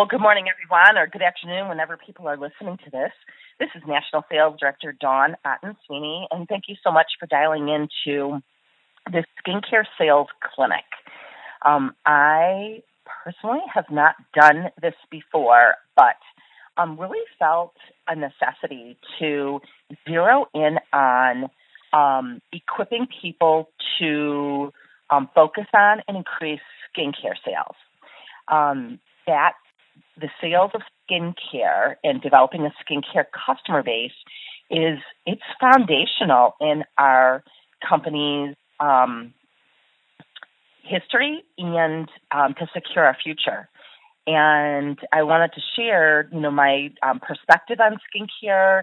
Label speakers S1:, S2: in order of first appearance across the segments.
S1: Well, good morning, everyone, or good afternoon, whenever people are listening to this. This is National Sales Director Dawn Otten-Sweeney, and thank you so much for dialing into this skincare sales clinic. I personally have not done this before, but really felt a necessity to zero in on equipping people to focus on and increase skincare sales. That the sales of skincare and developing a skincare customer base it's foundational in our company's history and to secure our future. And I wanted to share, my perspective on skincare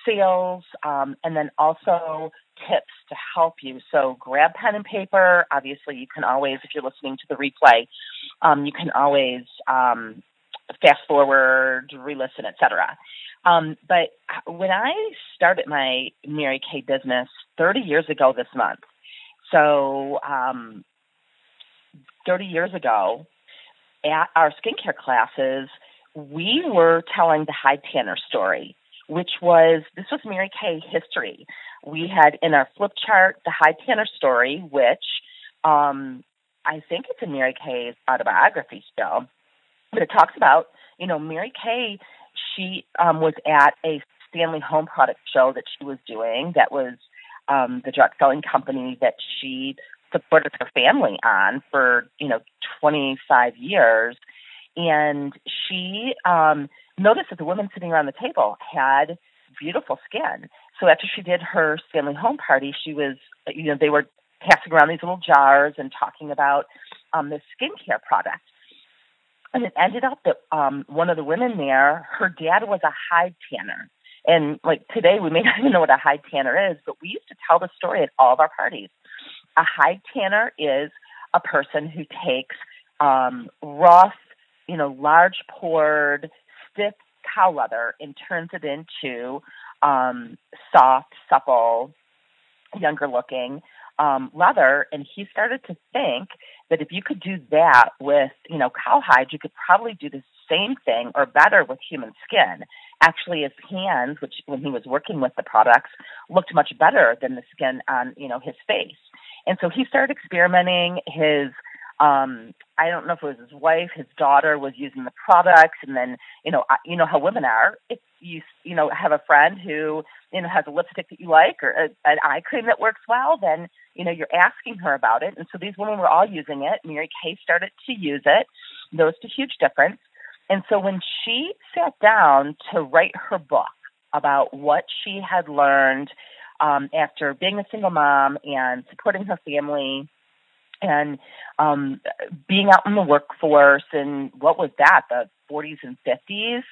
S1: sales, and then also tips to help you. So grab pen and paper. Obviously, you can always, if you're listening to the replay, you can always fast forward, re-listen, etc. But when I started my Mary Kay business 30 years ago this month, so 30 years ago, at our skincare classes, we were telling the high tanner story, this was Mary Kay history. We had in our flip chart the high tanner story, which I think it's in Mary Kay's autobiography still, but it talks about, Mary Kay, she was at a Stanley Home Product show that she was doing that was the direct selling company that she supported her family on for, 25 years. And she noticed that the women sitting around the table had beautiful skin. So after she did her Stanley Home Party, she was, they were passing around these little jars and talking about this skincare product. And it ended up that one of the women there, her dad was a hide tanner. And like today, we may not even know what a hide tanner is, but we used to tell the story at all of our parties. A hide tanner is a person who takes rough, large pored, stiff cow leather and turns it into soft, supple, younger looking leather. And he started to think that if you could do that with, cowhide, you could probably do the same thing or better with human skin. Actually, his hands, which when he was working with the products, looked much better than the skin on, his face. And so he started experimenting. His, I don't know if it was his wife, his daughter was using the products. And then, you know how women are. If you, have a friend who, has a lipstick that you like or an eye cream that works well, then, you're asking her about it. And so these women were all using it. Mary Kay started to use it, noticed a huge difference. And so when she sat down to write her book about what she had learned after being a single mom and supporting her family and being out in the workforce, and what was that, the 40s and 50s,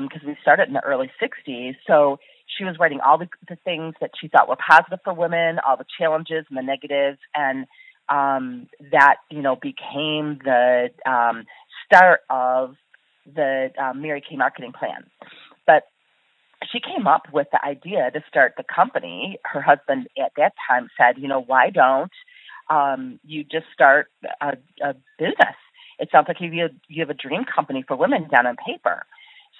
S1: because we started in the early 60s. So she was writing all the things that she thought were positive for women, all the challenges and the negatives, and that, became the start of the Mary Kay marketing plan. But she came up with the idea to start the company. Her husband at that time said, why don't you just start a business? It sounds like you have a dream company for women down on paper.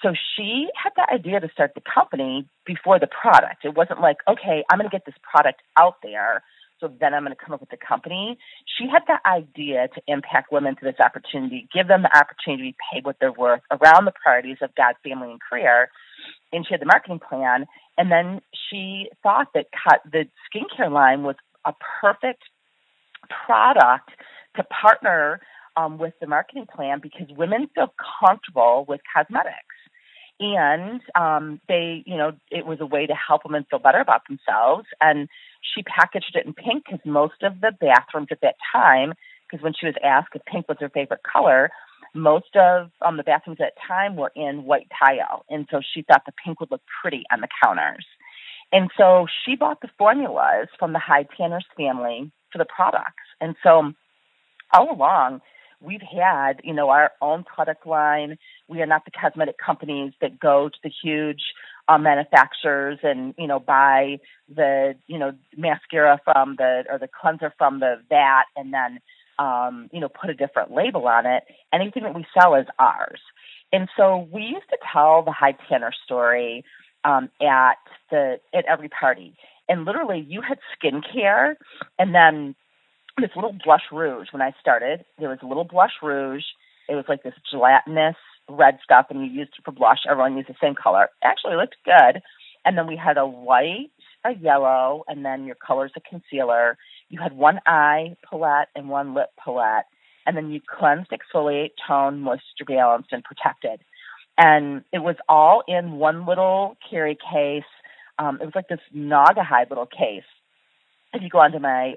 S1: So she had the idea to start the company before the product. It wasn't like, okay, I'm going to get this product out there, so then I'm going to come up with the company. She had the idea to impact women to this opportunity, give them the opportunity to be paid what they're worth around the priorities of God, family, and career. And she had the marketing plan. And then she thought that the skincare line was a perfect product to partner with the marketing plan, because women feel comfortable with cosmetics. And it was a way to help women feel better about themselves. And she packaged it in pink because most of the bathrooms at that time, because when she was asked if pink was her favorite color, most of the bathrooms at that time were in white tile. And so she thought the pink would look pretty on the counters. And so she bought the formulas from the High Tanners family for the products. And so all along, we've had, our own product line. We are not the cosmetic companies that go to the huge manufacturers and, buy the, mascara or the cleanser from the vat and then, put a different label on it. Anything that we sell is ours. And so we used to tell the high tanner story at every party. And literally, you had skincare, and then this little blush rouge. When I started, there was a little blush rouge. It was like this gelatinous red stuff, and you used it for blush. Everyone used the same color. It actually looked good. And then we had a white, a yellow, and then your colors of concealer. You had one eye palette and one lip palette. And then you cleansed, exfoliate, tone, moisture balanced, and protected. And it was all in one little carry case. It was like this Naugahyde little case. If you go onto my,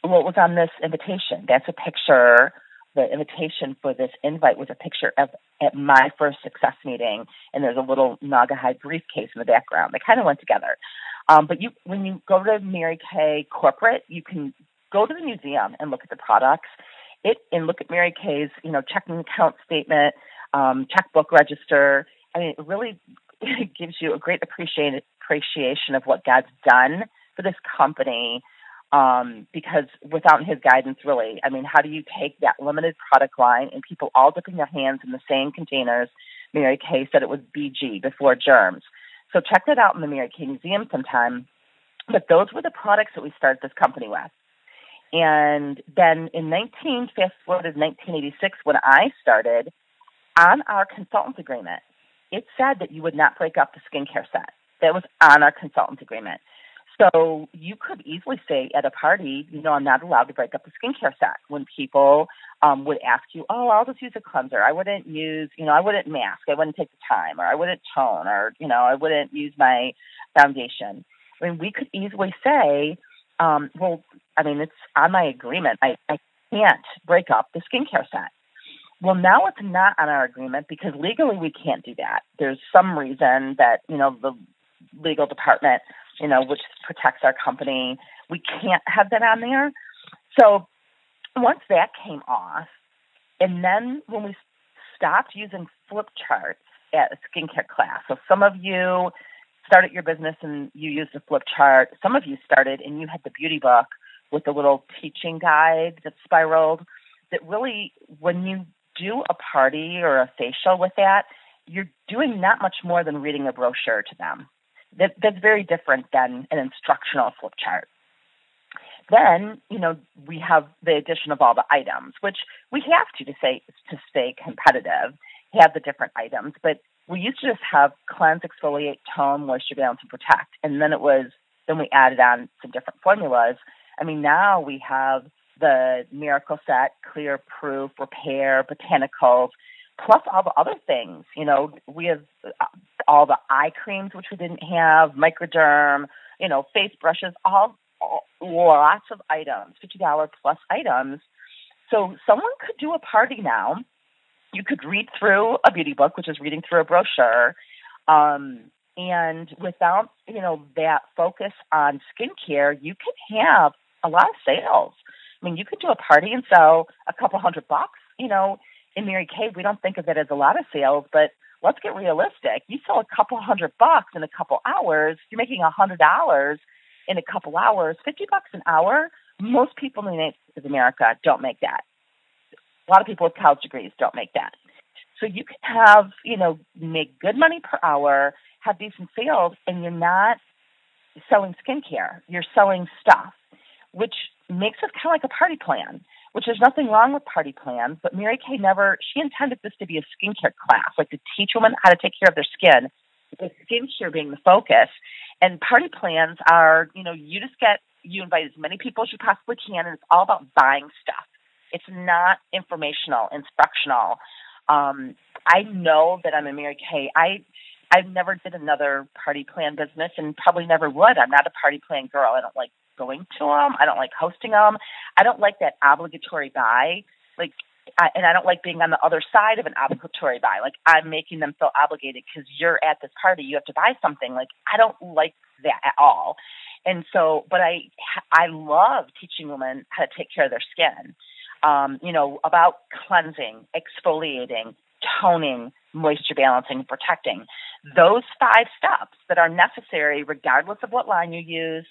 S1: what was on this invitation? That's a picture. The invitation for this invite was a picture of at my first success meeting, and there's a little Naugahyde briefcase in the background. They kind of went together. But when you go to Mary Kay corporate, you can go to the museum and look at the products. And look at Mary Kay's, checking account statement, checkbook register. I mean, it really gives you a great appreciation of what God's done for this company. Because without his guidance, really, I mean, how do you take that limited product line and people all dipping their hands in the same containers? Mary Kay said it was BG, before germs. So check that out in the Mary Kay Museum sometime. But those were the products that we started this company with. And then fast forward to 1986, when I started, on our consultant agreement, it said that you would not break up the skincare set. That was on our consultant agreement. So you could easily say at a party, I'm not allowed to break up the skincare set. When people would ask you, I'll just use a cleanser. I wouldn't use, I wouldn't mask. I wouldn't take the time, or I wouldn't tone, or, I wouldn't use my foundation. I mean, we could easily say, it's on my agreement. I can't break up the skincare set. Well, now it's not on our agreement because legally we can't do that. There's some reason that, the legal department, which protects our company, we can't have that on there. So once that came off, and then when we stopped using flip charts at a skincare class, so some of you started your business and you used a flip chart. Some of you started and you had the beauty book with the little teaching guide that spiraled. That really, when you do a party or a facial with that, you're doing not much more than reading a brochure to them. That's very different than an instructional flip chart. Then, we have the addition of all the items, which we have to stay competitive, have the different items. But we used to just have cleanse, exfoliate, tone, moisture balance, and protect. And then we added on some different formulas. I mean, now we have the Miracle Set, Clear Proof, Repair, Botanicals, plus all the other things. We have all the eye creams, which we didn't have, Microderm, face brushes, all lots of items, $50 plus items. So someone could do a party now. You could read through a beauty book, which is reading through a brochure, and without, that focus on skincare, you can have a lot of sales. I mean, you could do a party and sell a couple $100. In Mary Kay, we don't think of it as a lot of sales, but let's get realistic. You sell a couple $100 in a couple hours, you're making $100 in a couple hours, $50 an hour. Most people in the United States of America don't make that. A lot of people with college degrees don't make that. So you can have, make good money per hour, have decent sales, and you're not selling skincare. You're selling stuff, which makes it kind of like a party plan, which there's nothing wrong with party plans. But Mary Kay she intended this to be a skincare class, like to teach women how to take care of their skin, with skincare being the focus. And party plans are, you invite as many people as you possibly can, and it's all about buying stuff. It's not informational, instructional. I know that I'm a Mary Kay. I've never did another party plan business and probably never would. I'm not a party plan girl. I don't like going to them. I don't like hosting them. I don't like that obligatory buy. And I don't like being on the other side of an obligatory buy. Like, I'm making them feel obligated because you're at this party. You have to buy something. Like, I don't like that at all. And so, but I love teaching women how to take care of their skin. About cleansing, exfoliating, toning, moisture balancing, protecting. Those 5 steps that are necessary regardless of what line you use,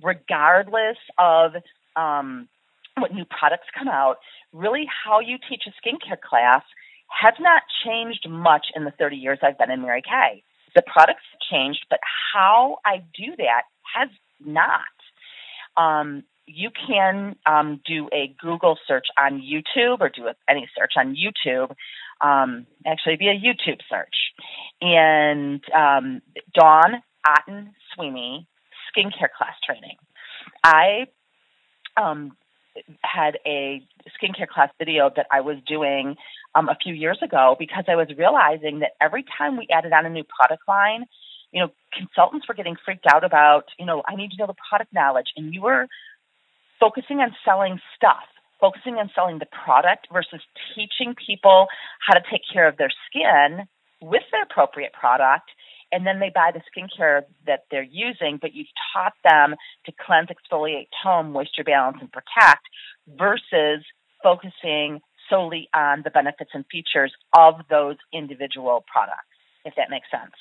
S1: regardless of what new products come out. Really, how you teach a skincare class has not changed much in the 30 years I've been in Mary Kay. The products have changed, but how I do that has not. You can do a Google search on YouTube or do any search on YouTube, actually be a YouTube search. And Dawn Otten-Sweeney skincare class training. I had a skincare class video that I was doing a few years ago because I was realizing that every time we added on a new product line, consultants were getting freaked out about, I need to know the product knowledge. And you were focusing on selling stuff, focusing on selling the product versus teaching people how to take care of their skin with the appropriate product. And then they buy the skincare that they're using, but you've taught them to cleanse, exfoliate, tone, moisture balance, and protect versus focusing solely on the benefits and features of those individual products, if that makes sense.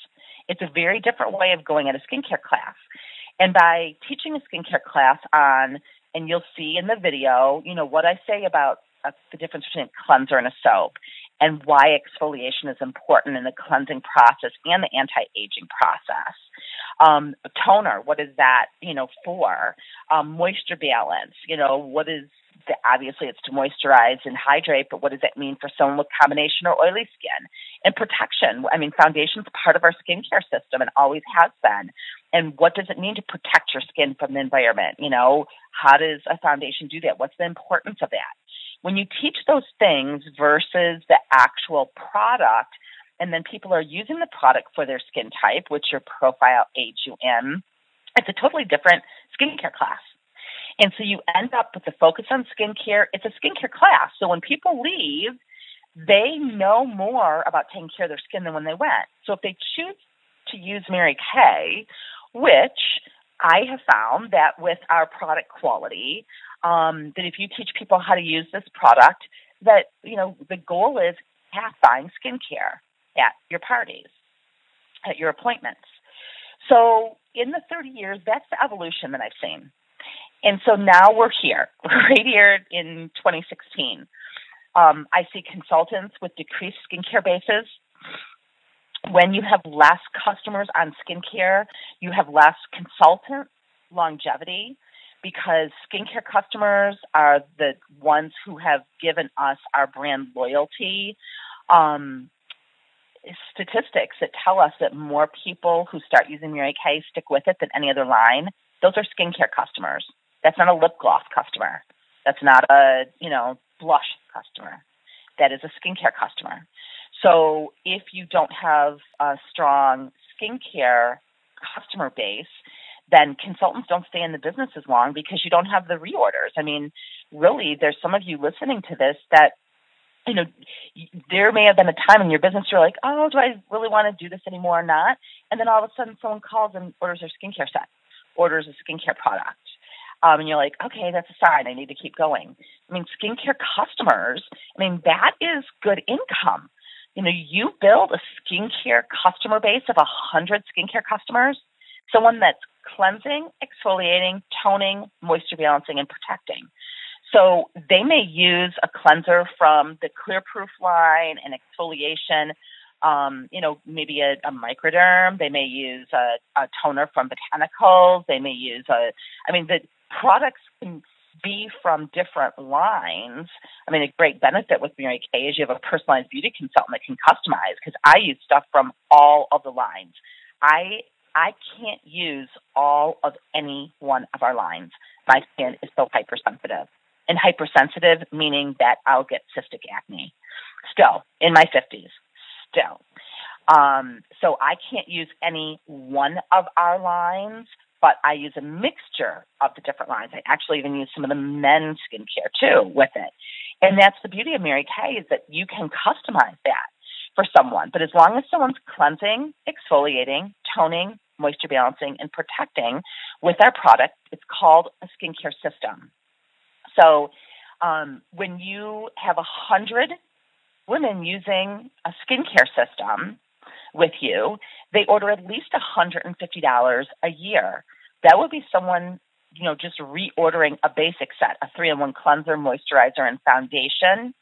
S1: It's a very different way of going at a skincare class. And by teaching a skincare class on, and you'll see in the video, what I say about the difference between a cleanser and a soap and why exfoliation is important in the cleansing process and the anti-aging process. Toner, what is that, for? Moisture balance, what is obviously it's to moisturize and hydrate, but what does that mean for someone with combination or oily skin? And protection, foundation is part of our skincare system and always has been. And what does it mean to protect your skin from the environment? How does a foundation do that? What's the importance of that? When you teach those things versus the actual product, and then people are using the product for their skin type, which your profile age you in, it's a totally different skincare class. And so you end up with the focus on skincare. It's a skincare class. So when people leave, they know more about taking care of their skin than when they went. So if they choose to use Mary Kay, which I have found that with our product quality, that if you teach people how to use this product, that, the goal is half buying skincare at your parties, at your appointments. So in the 30 years, that's the evolution that I've seen. And so now we're here, right here in 2016. I see consultants with decreased skincare bases. When you have less customers on skincare, you have less consultant longevity because skincare customers are the ones who have given us our brand loyalty. Statistics that tell us that more people who start using Mary Kay stick with it than any other line. Those are skincare customers. That's not a lip gloss customer. That's not a, blush customer. That is a skincare customer. So if you don't have a strong skincare customer base, then consultants don't stay in the business as long because you don't have the reorders. Really, there's some of you listening to this that, there may have been a time in your business you're like, oh, do I really want to do this anymore or not? And then all of a sudden someone calls and orders their skincare set, orders a skincare product. And you're like, okay, that's a sign. I need to keep going. Skincare customers, that is good income. You build a skincare customer base of 100 skincare customers, someone that's cleansing, exfoliating, toning, moisture balancing, and protecting. So they may use a cleanser from the Clear Proof line and exfoliation, maybe a microderm. They may use a toner from Botanicals. They may use the products can be from different lines. A great benefit with Mary Kay is you have a personalized beauty consultant that can customize because I use stuff from all of the lines. I can't use all of any one of our lines. My skin is so hypersensitive. And hypersensitive meaning that I'll get cystic acne still in my 50s still. So I can't use any one of our lines, but I use a mixture of the different lines. I actually even use some of the men's skincare too with it. And that's the beauty of Mary Kay is that you can customize that for someone. But as long as someone's cleansing, exfoliating, toning, moisture balancing, and protecting with our product, it's called a skincare system. So when you have 100 women using a skincare system with you, they order at least $150 a year. That would be someone, just reordering a basic set, a 3-in-1 cleanser, moisturizer, and foundation,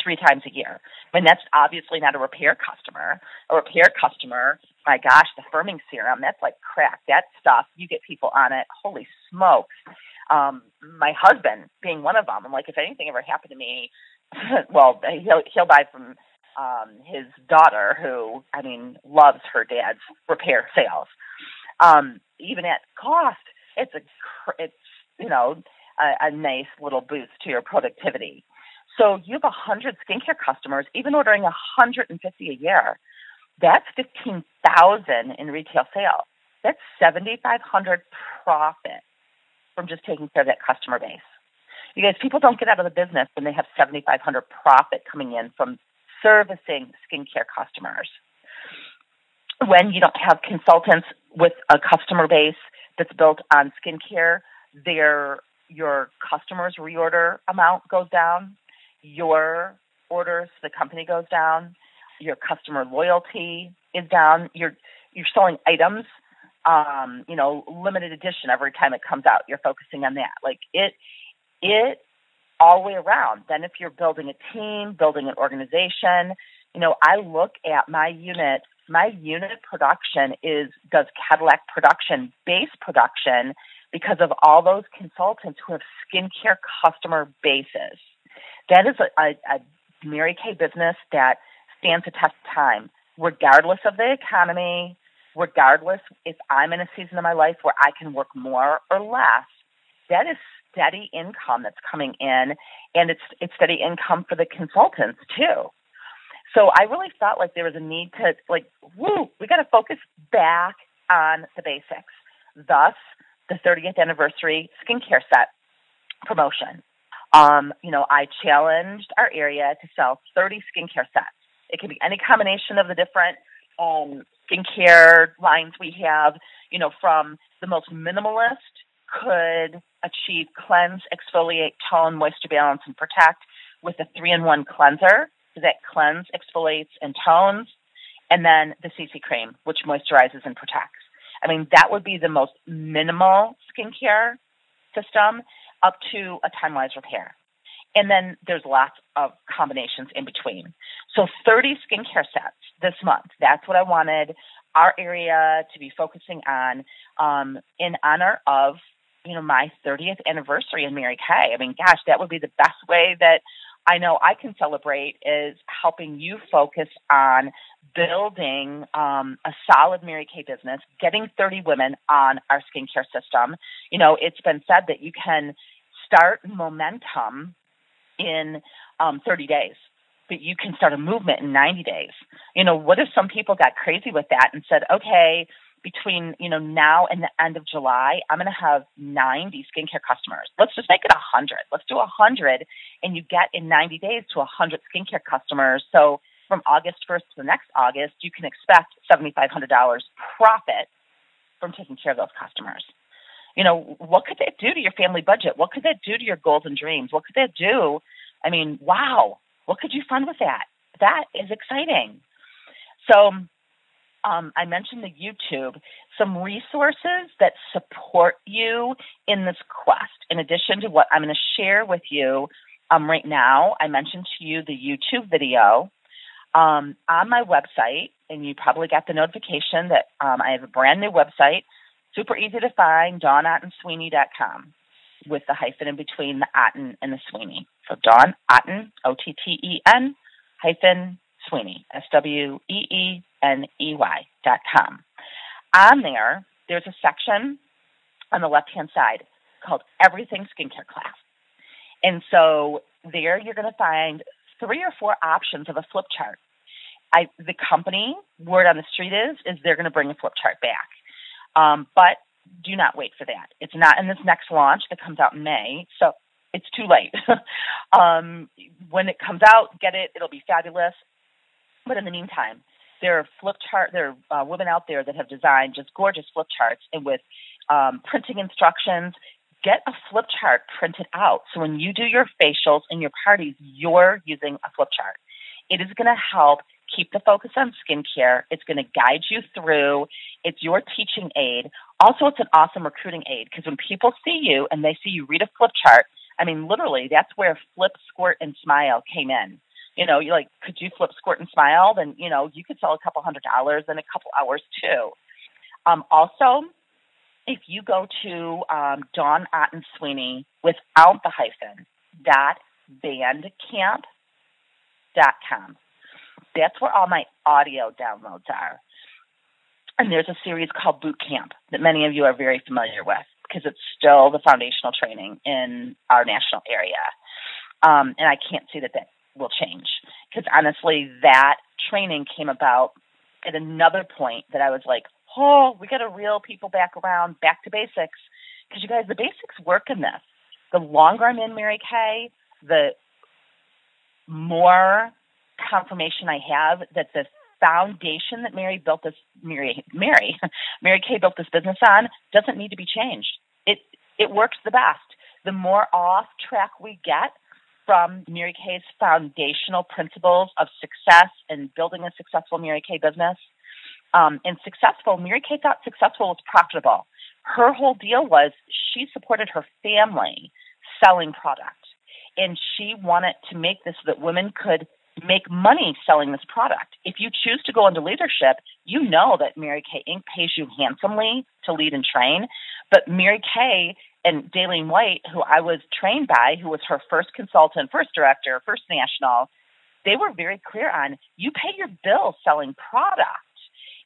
S1: 3 times a year. I mean, that's obviously not a repair customer. A repair customer, my gosh, the firming serum, that's like crack. That stuff, you get people on it. Holy smokes. My husband being one of them. I'm like, if anything ever happened to me, well, he'll buy from his daughter, who, I mean, loves her dad's repair sales. Even at cost, it's a nice little boost to your productivity. So you have 100 skincare customers, even ordering 150 a year. That's 15,000 in retail sales. That's 7,500 profit from just taking care of that customer base. You guys, people don't get out of the business when they have 7,500 profit coming in from servicing skincare customers. When you don't have consultants with a customer base that's built on skincare, your customers' reorder amount goes down, your orders to the company goes down, your customer loyalty is down. You're selling items, limited edition every time it comes out. You're focusing on that. Like it all the way around. Then if you're building a team, building an organization, I look at my unit. My unit production does Cadillac production, base production, because of all those consultants who have skincare customer bases. That is a Mary Kay business that stands the test of time, regardless of the economy, regardless if I'm in a season of my life where I can work more or less. That is steady income that's coming in, and it's steady income for the consultants too. So I really felt like there was a need to, we got to focus back on the basics. Thus, the 30th anniversary skincare set promotion. I challenged our area to sell 30 skincare sets. It can be any combination of the different skincare lines we have, from the most minimalist could achieve cleanse, exfoliate, tone, moisture balance, and protect with a 3-in-1 cleanser that cleanse, exfoliates, and tones, and then the CC cream, which moisturizes and protects. I mean, that would be the most minimal skincare system up to a time-wise repair. And then there's lots of combinations in between. So 30 skincare sets this month. That's what I wanted our area to be focusing on in honor of, my 30th anniversary in Mary Kay. I mean, gosh, that would be the best way that I know I can celebrate, is helping you focus on building a solid Mary Kay business, getting 30 women on our skincare system. It's been said that you can start momentum in 30 days, but you can start a movement in 90 days. What if some people got crazy with that and said, okay, between, now and the end of July, I'm going to have 90 skincare customers. Let's just make it 100. Let's do 100, and you get in 90 days to 100 skincare customers. So from August 1st to the next August, you can expect $7,500 profit from taking care of those customers. What could that do to your family budget? What could that do to your goals and dreams? What could that do? I mean, wow, what could you fund with that? That is exciting. So I mentioned the YouTube, some resources that support you in this quest. In addition to what I'm going to share with you right now, I mentioned to you the YouTube video on my website, and you probably got the notification that I have a brand new website, super easy to find, DawnOtten-Sweeney.com, with the hyphen in between the Otten and the Sweeney. So Dawn Otten, Otten hyphen Sweeney, SWEENEY.com. On there, there's a section on the left-hand side called Everything Skincare Class. And so there you're going to find 3 or 4 options of a flip chart. The company, word on the street is they're going to bring a flip chart back. But do not wait for that. It's not in this next launch that comes out in May, so it's too late. When it comes out, get it. It'll be fabulous. But in the meantime, there are women out there that have designed just gorgeous flip charts, and with printing instructions. Get a flip chart printed out. So when you do your facials and your parties, you're using a flip chart. It is going to help keep the focus on skincare. It's going to guide you through. It's your teaching aid. Also, it's an awesome recruiting aid, because when people see you and they see you read a flip chart, I mean, literally, that's where Flip, Squirt, and Smile came in. You like, could you flip, squirt, and smile? Then, you could sell a couple $100 in a couple hours too. Also, if you go to Dawn Otten-Sweeney without the hyphen, .bandcamp.com. That's where all my audio downloads are. And there's a series called Boot Camp that many of you are very familiar with because it's still the foundational training in our national area. And I can't see that will change because honestly, that training came about at another point that I was like, oh, we got to reel people back to basics. Because you guys, the basics work in this. The longer I'm in Mary Kay, the more confirmation I have that the foundation that Mary Kay built this business on doesn't need to be changed. It works the best. The more off track we get from Mary Kay's foundational principles of success and building a successful Mary Kay business, Mary Kay thought successful was profitable. Her whole deal was she supported her family selling product, and she wanted to make this so that women could make money selling this product. If you choose to go into leadership, you know that Mary Kay Inc. pays you handsomely to lead and train, but Mary Kay and Daleen White, who I was trained by, who was her first consultant, first director, first national, they were very clear on you pay your bills selling product.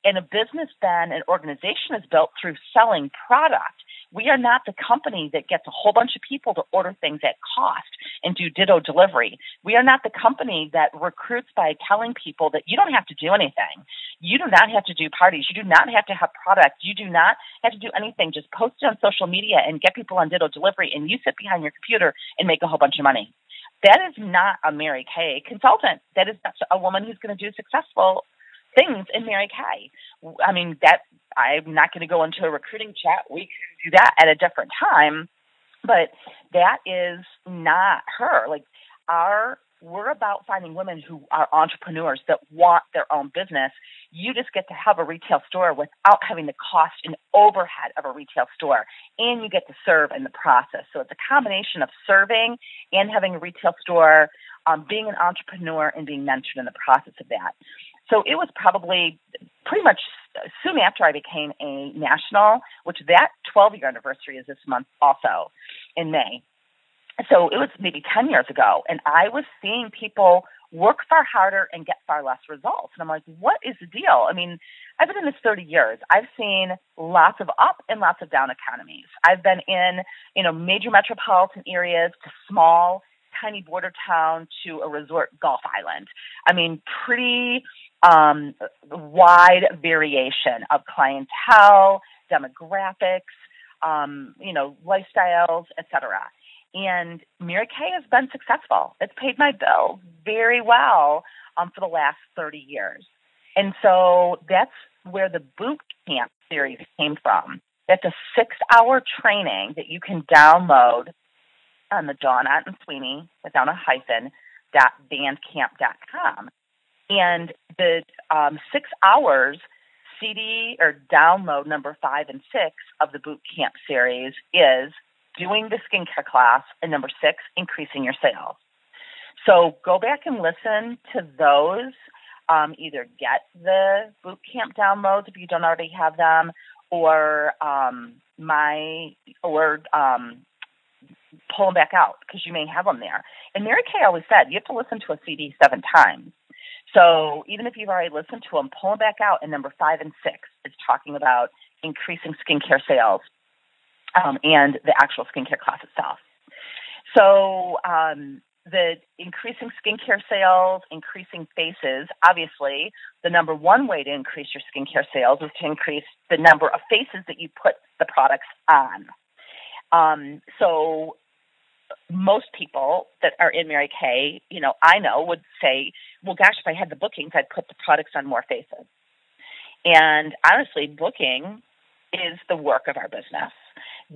S1: And a business then, an organization is built through selling product. We are not the company that gets a whole bunch of people to order things at cost and do ditto delivery. We are not the company that recruits by telling people that you don't have to do anything. You do not have to do parties. You do not have to have product. You do not have to do anything. Just post it on social media and get people on ditto delivery, and you sit behind your computer and make a whole bunch of money. That is not a Mary Kay consultant. That is not a woman who's going to do successful things in Mary Kay. I mean, that I'm not going to go into a recruiting chat. We can do that at a different time, but that is not her. Like, we're about finding women who are entrepreneurs that want their own business. You just get to have a retail store without having the cost and overhead of a retail store, and you get to serve in the process. So it's a combination of serving and having a retail store, being an entrepreneur, and being mentored in the process of that. So it was probably pretty much soon after I became a national, which that 12-year anniversary is this month also in May. So it was maybe 10 years ago, and I was seeing people work far harder and get far less results. And I'm like, what is the deal? I mean, I've been in this 30 years. I've seen lots of up and lots of down economies. I've been in, major metropolitan areas to small, tiny border town to a resort Gulf island. I mean, pretty wide variation of clientele, demographics, lifestyles, etc. And Mary Kay has been successful. It's paid my bills very well for the last 30 years. And so that's where the boot camp series came from. That's a 6-hour training that you can download on the Dawn Otten-Sweeney, without a hyphen, .bandcamp.com. And the 6 hours CD or download number 5 and 6 of the boot camp series is doing the skincare class, and number 6, increasing your sales. So go back and listen to those. Either get the boot camp downloads if you don't already have them, or pull them back out because you may have them there. And Mary Kay always said you have to listen to a CD 7 times. So even if you've already listened to them, pull them back out. And number 5 and 6 is talking about increasing skincare sales and the actual skincare class itself. So the increasing skincare sales, increasing faces, obviously the number one way to increase your skincare sales is to increase the number of faces that you put the products on. So most people that are in Mary Kay, I know would say, well, gosh, if I had the bookings, I'd put the products on more faces. And honestly, booking is the work of our business.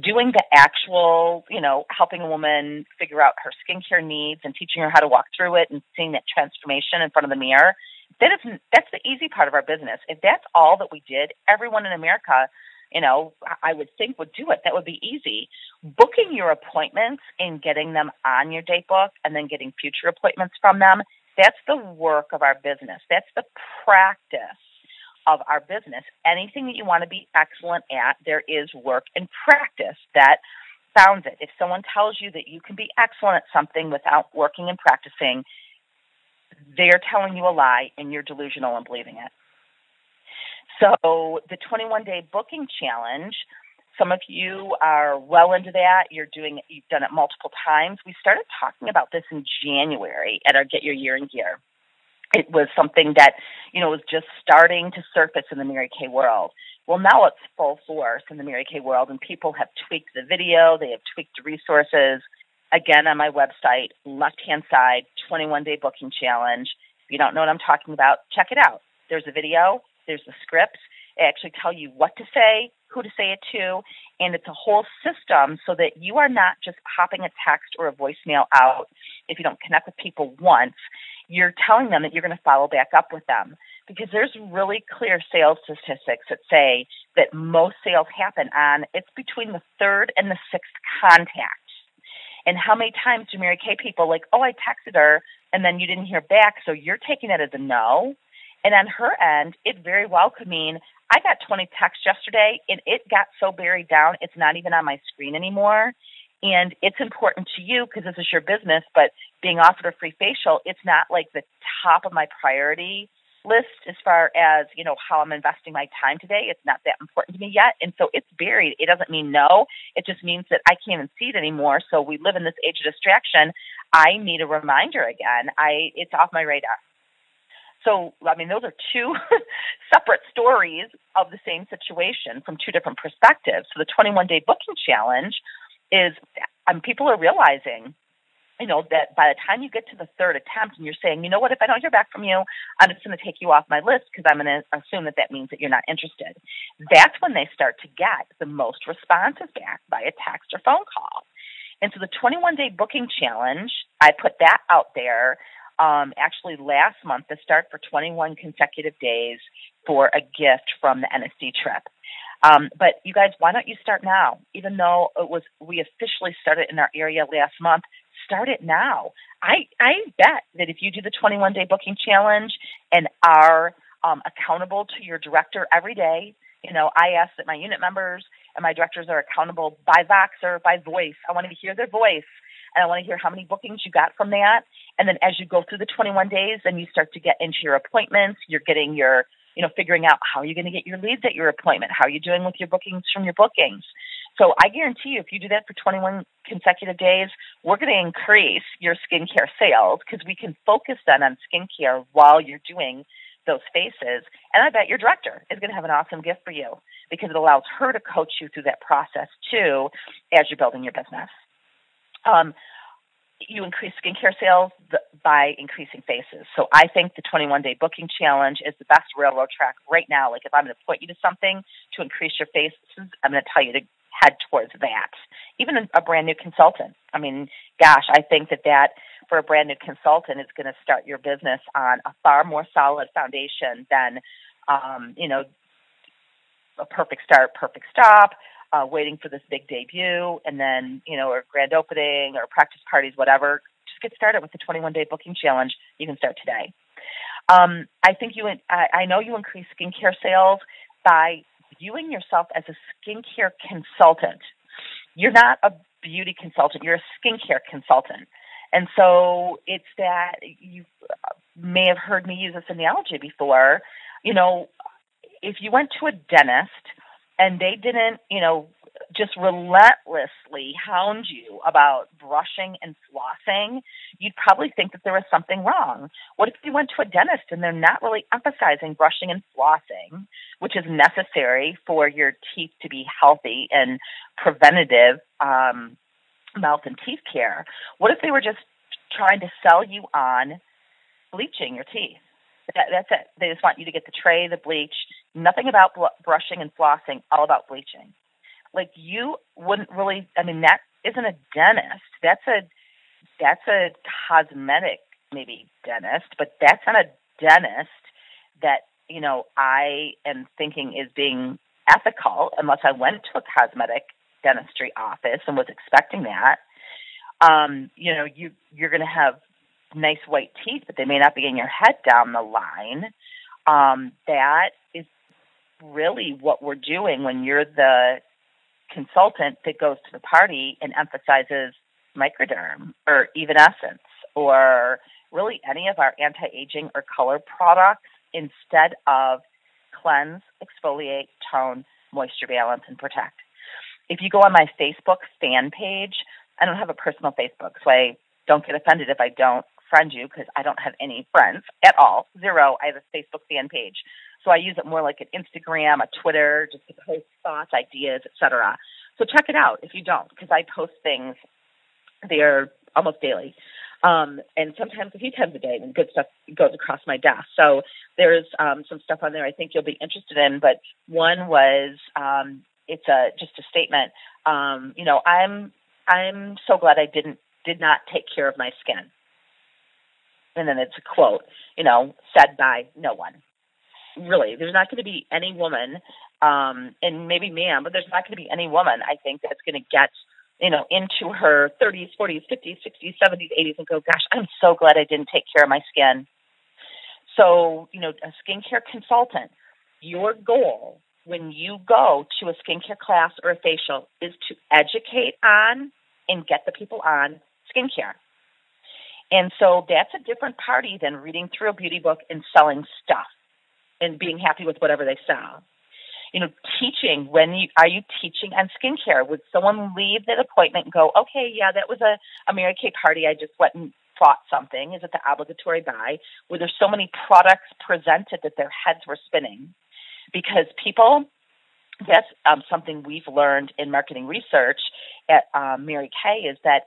S1: Doing the actual, helping a woman figure out her skincare needs and teaching her how to walk through it and seeing that transformation in front of the mirror, that's the easy part of our business. If that's all that we did, everyone in America, I would think would do it. That would be easy. Booking your appointments and getting them on your date book and then getting future appointments from them, That's the work of our business. That's the practice of our business. Anything that you want to be excellent at, there is work and practice that founds it. If someone tells you that you can be excellent at something without working and practicing, they're telling you a lie and you're delusional in believing it. So the 21-day booking challenge, some of you are well into that. You've done it multiple times. We started talking about this in January at our Get Your Year in Gear. It was something that, was just starting to surface in the Mary Kay world. Well, now it's full force in the Mary Kay world, and people have tweaked the video. They have tweaked the resources. Again, on my website, left-hand side, 21-day booking challenge. If you don't know what I'm talking about, check it out. There's a video. There's the scripts. They actually tell you what to say, who to say it to, and it's a whole system so that you are not just popping a text or a voicemail out if you don't connect with people once. You're telling them that you're going to follow back up with them, because there's really clear sales statistics that say that most sales happen on, it's between the third and the sixth contact. And how many times do Mary Kay people like, oh, I texted her and then you didn't hear back, so you're taking it as a no? And on her end, it very well could mean, I got 20 texts yesterday and it got so buried down, it's not even on my screen anymore. And it's important to you because this is your business, but being offered a free facial, it's not like the top of my priority list as far as, how I'm investing my time today. It's not that important to me yet. And so it's buried. It doesn't mean no. It just means that I can't even see it anymore. So we live in this age of distraction. I need a reminder again. It's off my radar. So, those are two separate stories of the same situation from two different perspectives. So the 21-day booking challenge is people are realizing, that by the time you get to the third attempt and you're saying, you know what, if I don't hear back from you, I'm just going to take you off my list because I'm going to assume that means that you're not interested. That's when they start to get the most responses back by a text or phone call. And so the 21-day booking challenge, I put that out there actually last month to start for 21 consecutive days for a gift from the NSD trip. But you guys, why don't you start now? Even though we officially started in our area last month, start it now. I bet that if you do the 21-day booking challenge and are accountable to your director every day, I ask that my unit members and my directors are accountable by Vox or by voice. I want to hear their voice, and I want to hear how many bookings you got from that. And then as you go through the 21 days, then you start to get into your appointments. You're getting your figuring out how you're going to get your leads at your appointment. How are you doing with your bookings from your bookings? So I guarantee you, if you do that for 21 consecutive days, we're going to increase your skincare sales because we can focus then on skincare while you're doing those faces. And I bet your director is going to have an awesome gift for you because it allows her to coach you through that process too as you're building your business. You increase skincare sales by increasing faces. So I think the 21-day booking challenge is the best railroad track right now. Like if I'm going to point you to something to increase your faces, I'm going to tell you to head towards that. Even a brand new consultant. I think that for a brand new consultant is going to start your business on a far more solid foundation than, a perfect start, perfect stop, waiting for this big debut, and then, or grand opening or practice parties, whatever. Just get started with the 21-day booking challenge. You can start today. I know you increase skincare sales by viewing yourself as a skincare consultant. You're not a beauty consultant. You're a skincare consultant. And so it's that you may have heard me use this analogy before. If you went to a dentist and they didn't, just relentlessly hound you about brushing and flossing, you'd probably think that there was something wrong. What if you went to a dentist and they're not really emphasizing brushing and flossing, which is necessary for your teeth to be healthy and preventative mouth and teeth care? What if they were just trying to sell you on bleaching your teeth? That's it. They just want you to get the tray, the bleach, nothing about brushing and flossing, all about bleaching. Like you wouldn't really, that isn't a dentist. That's a cosmetic maybe dentist, but that's not a dentist that, I am thinking is being ethical unless I went to a cosmetic dentistry office and was expecting that. You're going to have nice white teeth, but they may not be in your head down the line. That is really what we're doing when you're the consultant that goes to the party and emphasizes microderm or Evanescence or really any of our anti-aging or color products instead of cleanse, exfoliate, tone, moisture balance, and protect. If you go on my Facebook fan page, I don't have a personal Facebook, so I don't get offended if I don't friend you because I don't have any friends at all. Zero. I have a Facebook fan page. So I use it more like an Instagram, a Twitter, just to post thoughts, ideas, etc. So check it out if you don't, because I post things there almost daily. And sometimes a few times a day when good stuff goes across my desk. So there's some stuff on there I think you'll be interested in. But one was it's just a statement. I'm so glad I did not take care of my skin. And then it's a quote, said by no one. Really, there's not going to be any woman, and maybe man, but there's not going to be any woman, I think, that's going to get, into her 30s, 40s, 50s, 60s, 70s, 80s and go, gosh, I'm so glad I didn't take care of my skin. So, a skincare consultant, your goal when you go to a skincare class or a facial is to educate on and get the people on skincare. And so that's a different party than reading through a beauty book and selling stuff and being happy with whatever they sell. Teaching, are you teaching on skincare? Would someone leave that appointment and go, okay, yeah, that was a Mary Kay party. I just went and bought something. Is it the obligatory buy? Were there so many products presented that their heads were spinning? Because people, that's something we've learned in marketing research at Mary Kay is that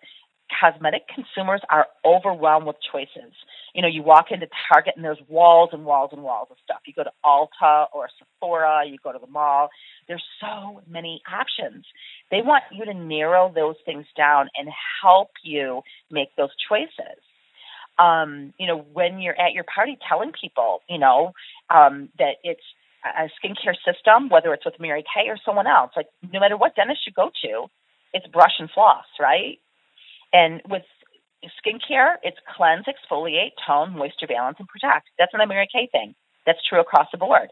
S1: cosmetic consumers are overwhelmed with choices. You walk into Target and there's walls and walls and walls of stuff. You go to Ulta or Sephora, you go to the mall. There's so many options. They want you to narrow those things down and help you make those choices. When you're at your party telling people, that it's a skincare system, whether it's with Mary Kay or someone else, like no matter what dentist you go to, it's brush and floss, right? And with skincare, it's cleanse, exfoliate, tone, moisture balance, and protect. That's an Mary Kay thing. That's true across the board.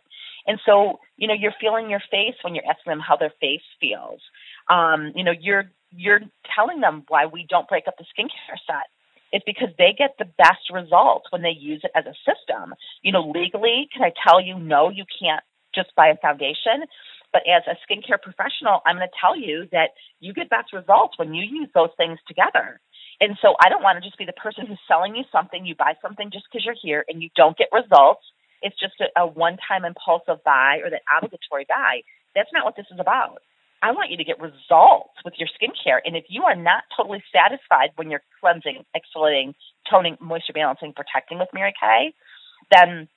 S1: And so, you're feeling your face when you're asking them how their face feels. You're telling them why we don't break up the skincare set. It's because they get the best results when they use it as a system. Legally, can I tell you, no, you can't just buy a foundation. But as a skincare professional, I'm going to tell you that you get best results when you use those things together. And so I don't want to just be the person who's selling you something. You buy something just because you're here and you don't get results. It's just a one-time impulsive buy or that obligatory buy. That's not what this is about. I want you to get results with your skincare. And if you are not totally satisfied when you're cleansing, exfoliating, toning, moisture balancing, protecting with Mary Kay, then,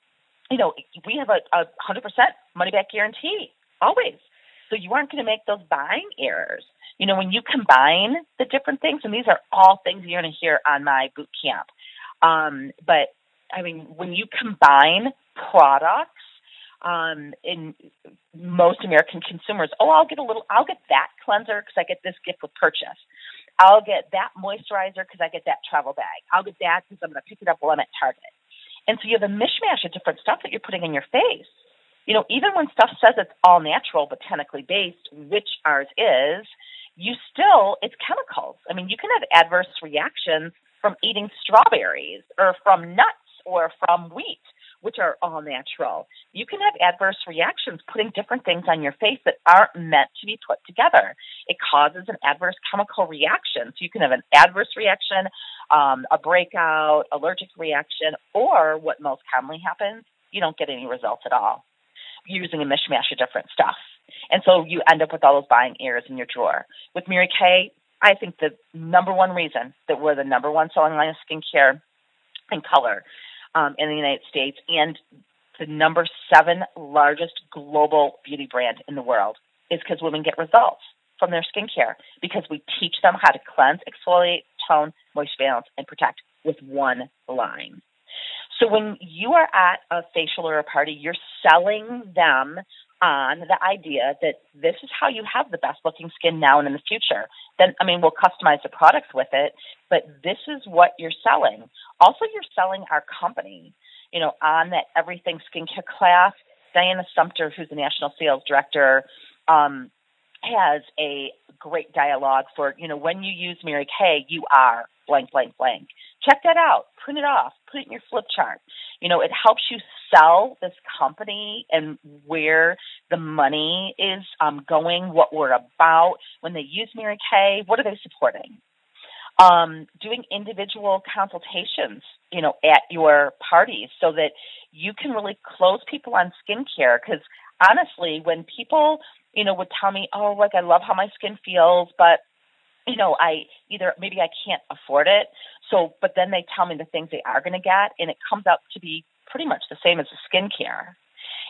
S1: we have a 100% money-back guarantee, always. So you aren't going to make those buying errors. When you combine the different things, and these are all things you're going to hear on my boot camp. But when you combine products, in most American consumers, I'll get that cleanser because I get this gift with purchase. I'll get that moisturizer because I get that travel bag. I'll get that because I'm going to pick it up while I'm at Target. And so you have a mishmash of different stuff that you're putting in your face. Even when stuff says it's all natural, botanically based, which ours is, it's chemicals. You can have adverse reactions from eating strawberries or from nuts or from wheat, which are all natural. You can have adverse reactions putting different things on your face that aren't meant to be put together. It causes an adverse chemical reaction. So you can have an adverse reaction, a breakout, allergic reaction, or what most commonly happens, you don't get any results at all. You're using a mishmash of different stuff. And so you end up with all those buying errors in your drawer. With Mary Kay, I think the number one reason that we're the number one selling line of skincare and color in the United States and the number 7 largest global beauty brand in the world is because women get results from their skincare because we teach them how to cleanse, exfoliate, tone, moisture balance, and protect with one line. So when you are at a facial or a party, you're selling them on the idea that this is how you have the best looking skin now and in the future. Then, we'll customize the products with it, but this is what you're selling. Also, you're selling our company. On that Everything Skincare class, Diana Sumter, who's the National Sales Director, has a great dialogue for, when you use Mary Kay, you are blank, blank, blank. Check that out. Print it off. Put it in your flip chart. It helps you sell this company and where the money is going, what we're about. When they use Mary Kay, what are they supporting? Doing individual consultations, at your parties so that you can really close people on skincare. Because honestly, when people, would tell me, oh, I love how my skin feels, but maybe I can't afford it. But then they tell me the things they are going to get, and it comes out to be pretty much the same as the skincare.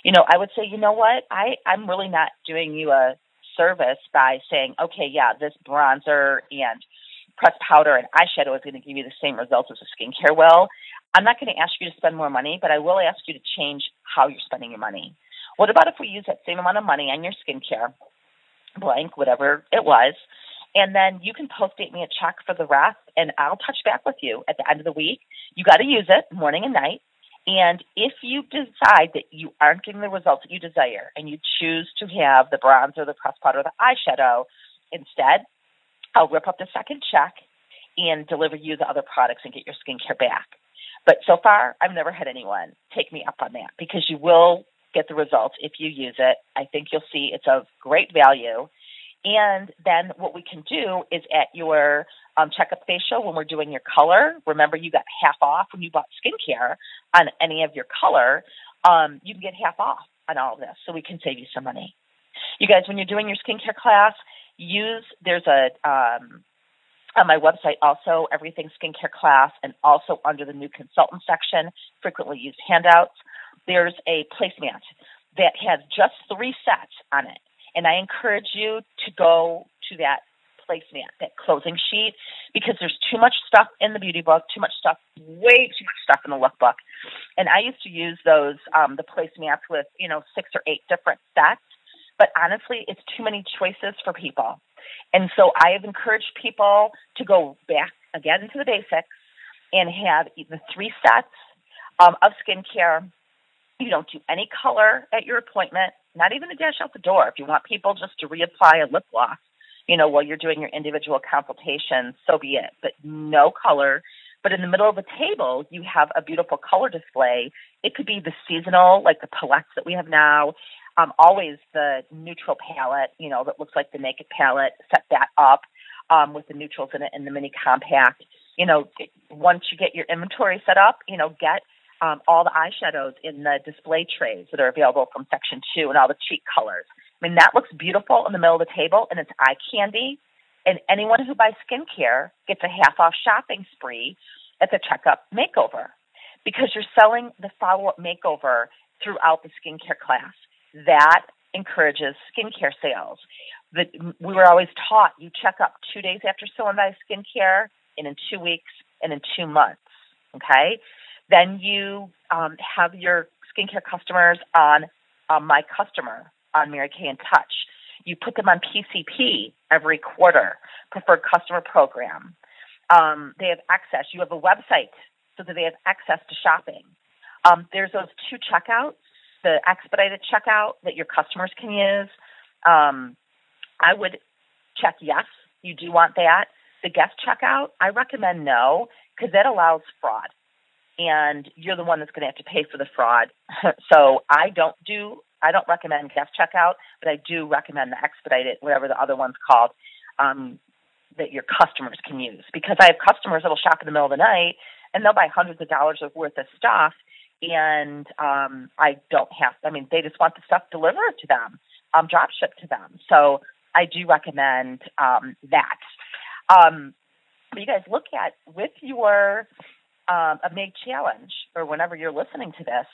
S1: I would say, you know what? I'm really not doing you a service by saying, okay, yeah, this bronzer and pressed powder and eyeshadow is going to give you the same results as a skincare will. I'm not going to ask you to spend more money, but I will ask you to change how you're spending your money. What about if we use that same amount of money on your skincare, blank, whatever it was, and then you can post-date me a check for the rest, and I'll touch back with you at the end of the week. You got to use it morning and night. And if you decide that you aren't getting the results that you desire and you choose to have the bronzer, the pressed powder, the eyeshadow instead, I'll rip up the second check and deliver you the other products and get your skincare back. But so far, I've never had anyone take me up on that because you will get the results if you use it. I think you'll see it's of great value. And then what we can do is at your checkup facial, when we're doing your color, remember you got half off when you bought skincare on any of your color. You can get half off on all of this, so we can save you some money. You guys, when you're doing your skincare class, there's on my website also, Everything Skincare class, and also under the new consultant section, frequently used handouts, there's a placemat that has just 3 sets on it. And I encourage you to go to that placemat, that closing sheet, because there's too much stuff in the beauty book, way too much stuff in the lookbook. And I used to use those, the placemats with, 6 or 8 different sets. But honestly, it's too many choices for people. And so I have encouraged people to go back again to the basics and have the 3 sets of skincare. You don't do any color at your appointment, not even a dash out the door. If you want people just to reapply a lip gloss, while you're doing your individual consultation, so be it. But no color. But in the middle of the table, you have a beautiful color display. It could be the seasonal, like the palettes that we have now. Always the neutral palette, that looks like the Naked palette. Set that up with the neutrals in it and the mini compact. Once you get your inventory set up, get all the eyeshadows in the display trays that are available from Section 2 and all the cheek colors. That looks beautiful in the middle of the table, and it's eye candy. And anyone who buys skincare gets a half-off shopping spree at the checkup makeover because you're selling the follow-up makeover throughout the skincare class. That encourages skincare sales. We were always taught you check up 2 days after someone buys skincare, and in 2 weeks, and in 2 months, okay? Then you have your skincare customers on My Customer, on Mary Kay in Touch. You put them on PCP every quarter, Preferred Customer Program. They have access. You have a website so that they have access to shopping. There's those 2 checkouts, the expedited checkout that your customers can use. I would check yes, you do want that. The guest checkout, I recommend no, because that allows fraud. And you're the one that's going to have to pay for the fraud. So I don't recommend guest checkout, but I do recommend the expedited, whatever the other one's called, that your customers can use. Because I have customers that will shop in the middle of the night, and they'll buy hundreds of dollars worth of stuff, and they just want the stuff delivered to them, drop shipped to them. So I do recommend that. But you guys look at, with your a Meg challenge, or whenever you're listening to this,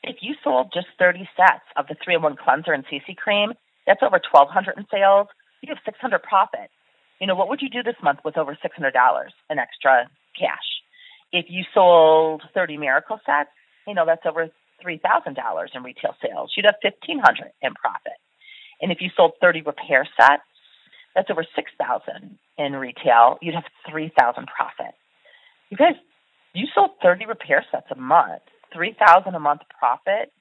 S1: if you sold just 30 sets of the 3-in-1 cleanser and CC cream, that's over $1,200 in sales. You have $600 profit. What would you do this month with over $600 in extra cash? If you sold 30 Miracle sets, that's over $3,000 in retail sales. You'd have $1,500 in profit. And if you sold 30 repair sets, that's over $6,000 in retail. You'd have $3,000 profit. You guys, you sold 30 repair sets a month, $3,000 a month profit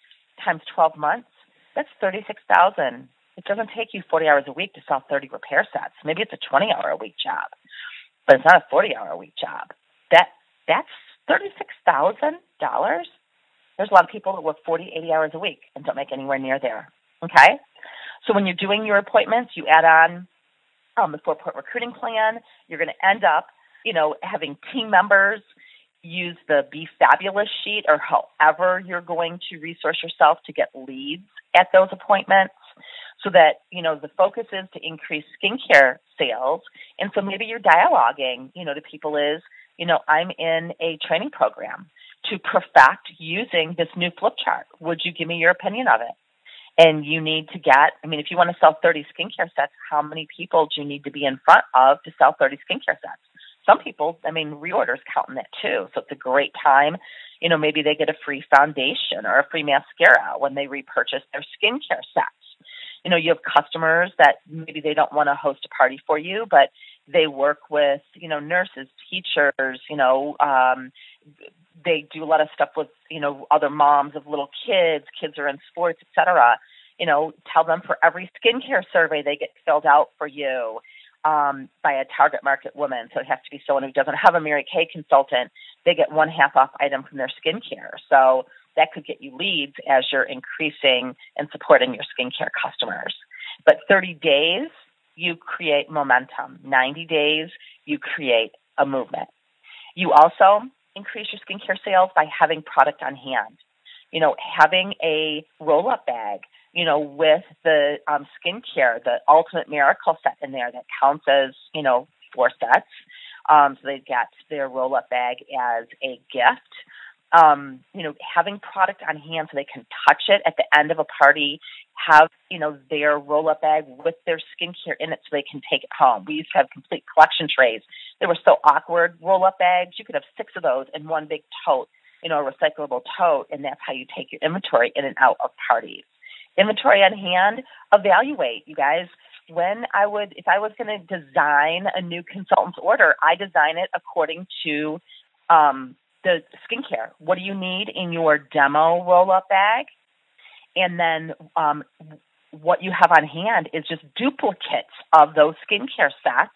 S1: times 12 months. That's $36,000. It doesn't take you 40 hours a week to sell 30 repair sets. Maybe it's a 20-hour-a-week job, but it's not a 40-hour-a-week job. That's $36,000. There's a lot of people that work 40, 80 hours a week and don't make anywhere near there. Okay? So when you're doing your appointments, you add on the 4-point recruiting plan. You're going to end up, having team members use the Be Fabulous sheet or however you're going to resource yourself to get leads at those appointments so that, the focus is to increase skincare sales. And so maybe you're dialoguing, to people is, I'm in a training program to perfect using this new flip chart. Would you give me your opinion of it? And you need to get, if you want to sell 30 skincare sets, how many people do you need to be in front of to sell 30 skincare sets? Some people, reorders count in that too. So it's a great time. Maybe they get a free foundation or a free mascara when they repurchase their skincare sets. You have customers that maybe they don't want to host a party for you, but they work with, nurses, teachers, they do a lot of stuff with, other moms of little kids are in sports, et cetera. Tell them for every skincare survey they get filled out for you by a target market woman. So it has to be someone who doesn't have a Mary Kay consultant. They get 1/2 off item from their skincare. So that could get you leads as you're increasing and supporting your skincare customers. But 30 days, you create momentum. 90 days, you create a movement. You also increase your skincare sales by having product on hand. Having a roll-up bag, with the skincare, the Ultimate Miracle set in there that counts as, 4 sets. So they've got their roll-up bag as a gift. Having product on hand so they can touch it at the end of a party, have, their roll-up bag with their skincare in it so they can take it home. We used to have complete collection trays. They were so awkward, roll-up bags. You could have 6 of those in one big tote, a recyclable tote, and that's how you take your inventory in and out of parties. Inventory on hand, evaluate, you guys. If I was going to design a new consultant's order, I design it according to the skincare. What do you need in your demo roll-up bag? And then what you have on hand is just duplicates of those skincare sets,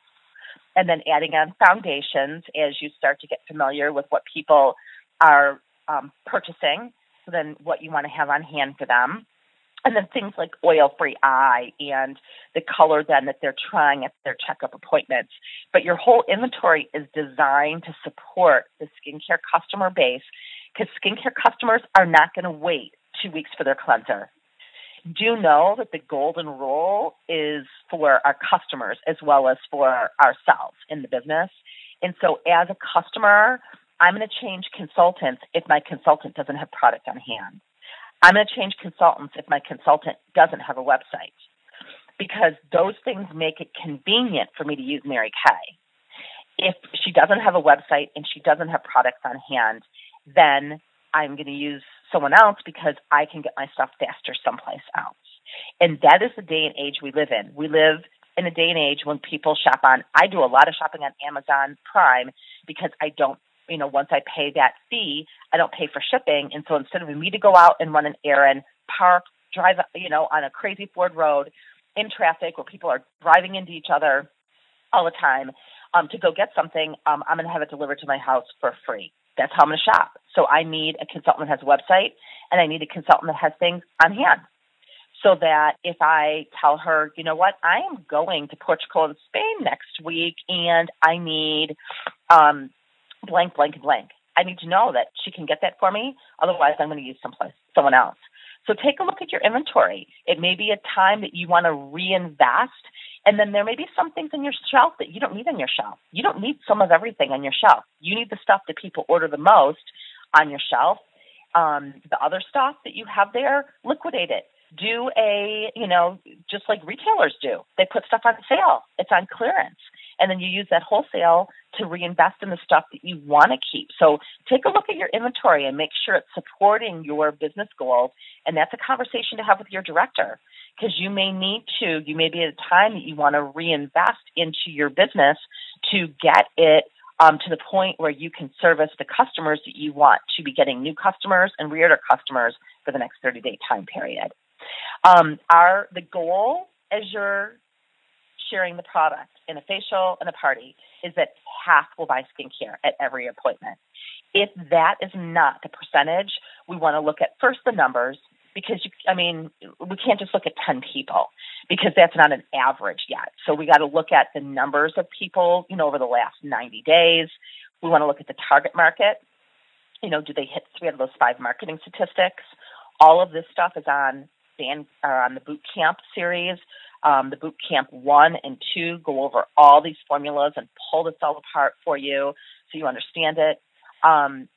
S1: and then adding on foundations as you start to get familiar with what people are purchasing, so then what you want to have on hand for them. And then things like oil-free eye and the color then that they're trying at their checkup appointments. But your whole inventory is designed to support the skincare customer base, because skincare customers are not going to wait 2 weeks for their cleanser. Do know that the golden rule is for our customers as well as for ourselves in the business. And so as a customer, I'm going to change consultants if my consultant doesn't have product on hand. I'm going to change consultants if my consultant doesn't have a website, because those things make it convenient for me to use Mary Kay. If she doesn't have a website and she doesn't have products on hand, then I'm going to use someone else because I can get my stuff faster someplace else. And that is the day and age we live in. We live in a day and age when people shop I do a lot of shopping on Amazon Prime because I don't, once I pay that fee, I don't pay for shipping. And so instead of me to go out and run an errand, park, drive, on a crazy Ford road in traffic where people are driving into each other all the time, to go get something, I'm going to have it delivered to my house for free. That's how I'm going to shop. So I need a consultant that has a website, and I need a consultant that has things on hand. So that if I tell her, you know what, I am going to Portugal and Spain next week, and I need blank, blank, and blank. I need to know that she can get that for me. Otherwise, I'm going to use someone else. So take a look at your inventory. It may be a time that you want to reinvest, and then there may be some things on your shelf that you don't need on your shelf. You don't need some of everything on your shelf. You need the stuff that people order the most on your shelf. The other stuff that you have there, liquidate it. Do just like retailers do. They put stuff on sale. It's on clearance. and then you use that wholesale to reinvest in the stuff that you want to keep. So take a look at your inventory and make sure it's supporting your business goals, and that's a conversation to have with your director, because you may be at a time that you want to reinvest into your business to get it to the point where you can service the customers that you want to be getting new customers and reorder customers for the next 30-day time period. The goal as you're sharing the product in a facial and a party is that half will buy skincare at every appointment. If that is not the percentage, we want to look at first the numbers, because we can't just look at 10 people, because that's not an average yet. So we got to look at the numbers of people, over the last 90 days. We want to look at the target market. Do they hit 3 out of those 5 marketing statistics? All of this stuff is on the boot camp series. The boot camp 1 and 2 go over all these formulas and pull this all apart for you so you understand it.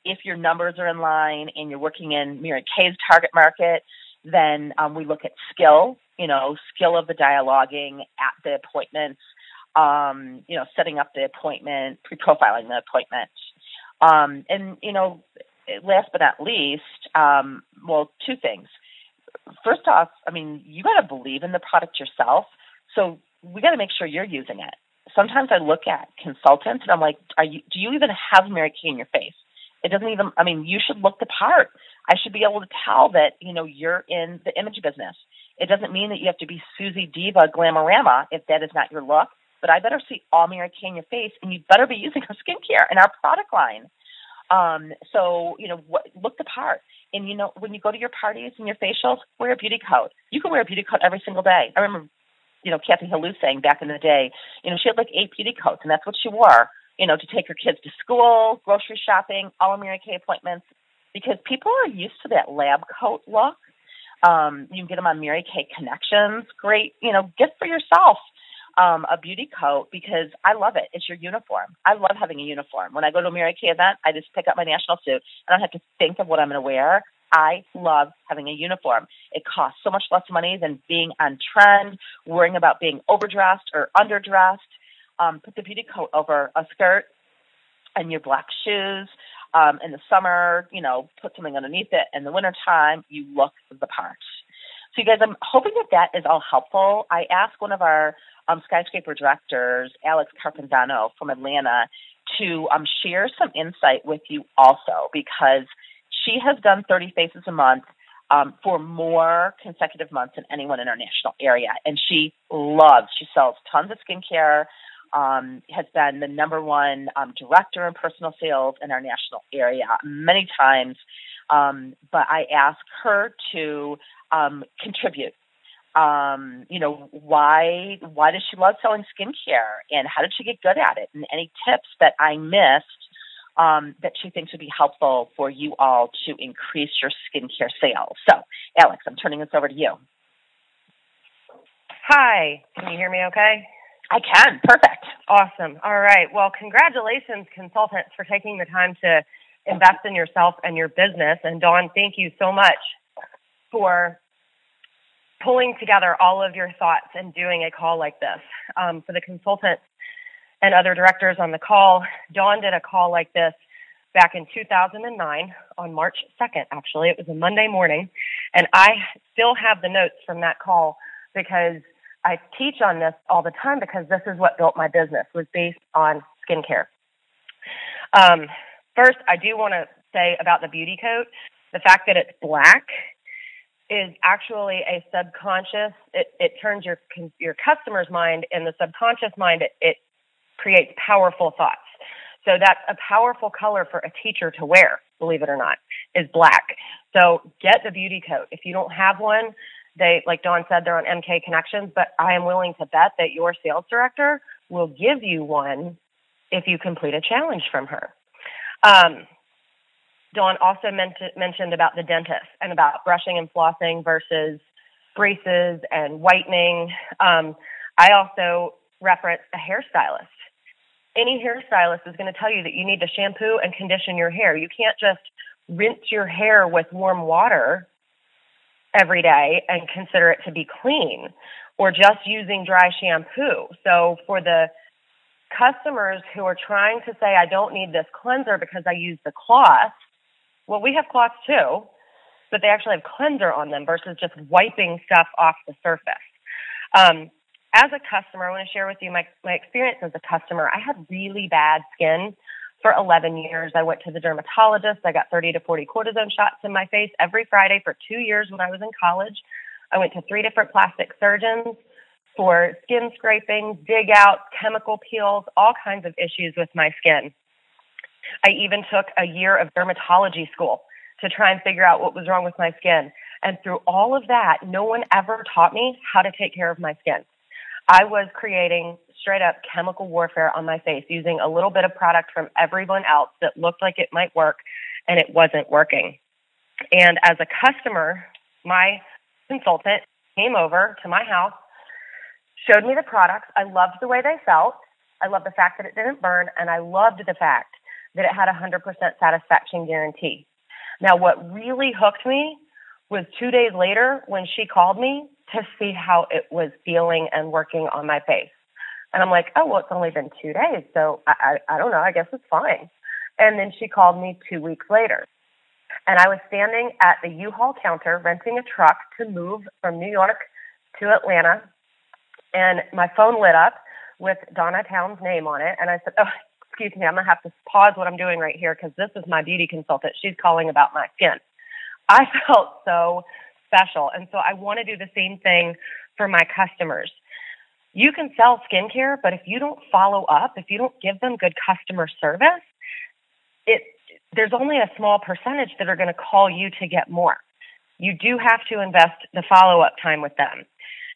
S1: If your numbers are in line and you're working in Mary Kay's target market, then we look at skill of the dialoguing at the appointments, setting up the appointment, pre-profiling the appointment. Last but not least, 2 things. First off, you got to believe in the product yourself. So we got to make sure you're using it. Sometimes I look at consultants and I'm like, do you even have Mary Kay in your face? It doesn't even, you should look the part. I should be able to tell that, you're in the image business. It doesn't mean that you have to be Susie Diva Glamorama if that is not your look, but I better see all Mary Kay in your face, and you better be using our skincare and our product line. Look the part. And, when you go to your parties and your facials, wear a beauty coat. You can wear a beauty coat every single day. I remember, Kathy Halou saying back in the day, she had like 8 beauty coats, and that's what she wore, to take her kids to school, grocery shopping, all Mary Kay appointments, because people are used to that lab coat look. You can get them on Mary Kay Connections. Great, get for yourself a beauty coat, because I love it. It's your uniform. I love having a uniform. When I go to a Mary Kay event, I just pick up my national suit. I don't have to think of what I'm going to wear. I love having a uniform. It costs so much less money than being on trend, worrying about being overdressed or underdressed. Put the beauty coat over a skirt and your black shoes. In the summer, put something underneath it. In the wintertime, you look the part. So you guys, I'm hoping that is all helpful. I asked one of our skyscraper directors, Alex Carpendano from Atlanta, to share some insight with you also, because she has done 30 faces a month for more consecutive months than anyone in our national area. And she sells tons of skincare, has been the number 1 director in personal sales in our national area many times. But I asked her to contribute. Why does she love selling skincare, and how did she get good at it? And any tips that I missed that she thinks would be helpful for you all to increase your skincare sales. So, Alex, I'm turning this over to you.
S2: Hi. Can you hear me okay?
S1: I can. Perfect.
S2: Awesome. All right. Well, congratulations, consultants, for taking the time to invest in yourself and your business. And Dawn, thank you so much for pulling together all of your thoughts and doing a call like this. For the consultants and other directors on the call, Dawn did a call like this back in 2009 on March 2nd, actually. It was a Monday morning. And I still have the notes from that call, because I teach on this all the time, because this is what built my business, was based on skincare. First, I do want to say about the beauty coat, the fact that it's black is actually a subconscious. It turns your customer's mind, and the subconscious mind, it creates powerful thoughts. So that's a powerful color for a teacher to wear, believe it or not, is black. So get the beauty coat. If you don't have one, they, like Dawn said, they're on MK Connections, but I am willing to bet that your sales director will give you one if you complete a challenge from her. Dawn also mentioned about the dentist and about brushing and flossing versus braces and whitening. I also referenced a hairstylist. Any hairstylist is going to tell you that you need to shampoo and condition your hair. You can't just rinse your hair with warm water every day and consider it to be clean, or just using dry shampoo. So for the customers who are trying to say, I don't need this cleanser because I use the cloth. Well, we have cloths too, but they actually have cleanser on them versus just wiping stuff off the surface. As a customer, I want to share with you my experience as a customer. I had really bad skin for 11 years. I went to the dermatologist. I got 30 to 40 cortisone shots in my face every Friday for 2 years when I was in college. I went to 3 different plastic surgeons for skin scraping, dig out, chemical peels, all kinds of issues with my skin. I even took a year of dermatology school to try and figure out what was wrong with my skin. And through all of that, no one ever taught me how to take care of my skin. I was creating straight up chemical warfare on my face using a little bit of product from everyone else that looked like it might work, and it wasn't working. And as a customer, my consultant came over to my house, showed me the products. I loved the way they felt. I loved the fact that it didn't burn, and I loved the fact that it had a 100% satisfaction guarantee. Now, what really hooked me was 2 days later when she called me to see how it was feeling and working on my face. And I'm like, oh, well, it's only been 2 days, so I don't know. I guess it's fine. And then she called me 2 weeks later. And I was standing at the U-Haul counter renting a truck to move from New York to Atlanta. And my phone lit up with Donna Town's name on it. And I said, oh, excuse me, I'm going to have to pause what I'm doing right here because this is my beauty consultant. She's calling about my skin. I felt so special. And so I want to do the same thing for my customers. You can sell skincare, but if you don't follow up, if you don't give them good customer service, there's only a small percentage that are going to call you to get more. You do have to invest the follow-up time with them.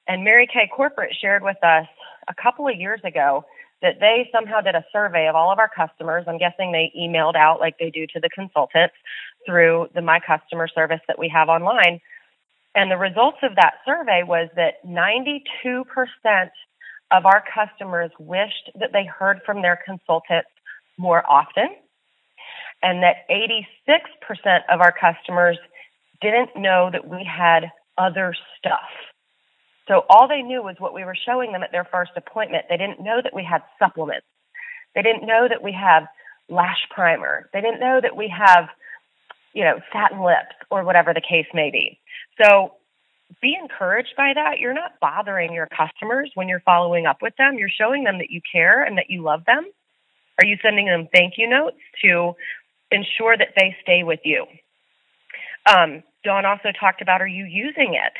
S2: And Mary Kay Corporate shared with us a couple of years ago that they somehow did a survey of all of our customers. I'm guessing they emailed out like they do to the consultants through the My Customer service that we have online. And the results of that survey was that 92% of our customers wished that they heard from their consultants more often, and that 86% of our customers didn't know that we had other stuff. So all they knew was what we were showing them at their first appointment. They didn't know that we had supplements. They didn't know that we have lash primer. They didn't know that we have, satin lips or whatever the case may be. So be encouraged by that. You're not bothering your customers when you're following up with them. You're showing them that you care and that you love them. Are you sending them thank you notes to ensure that they stay with you? Dawn also talked about, are you using it?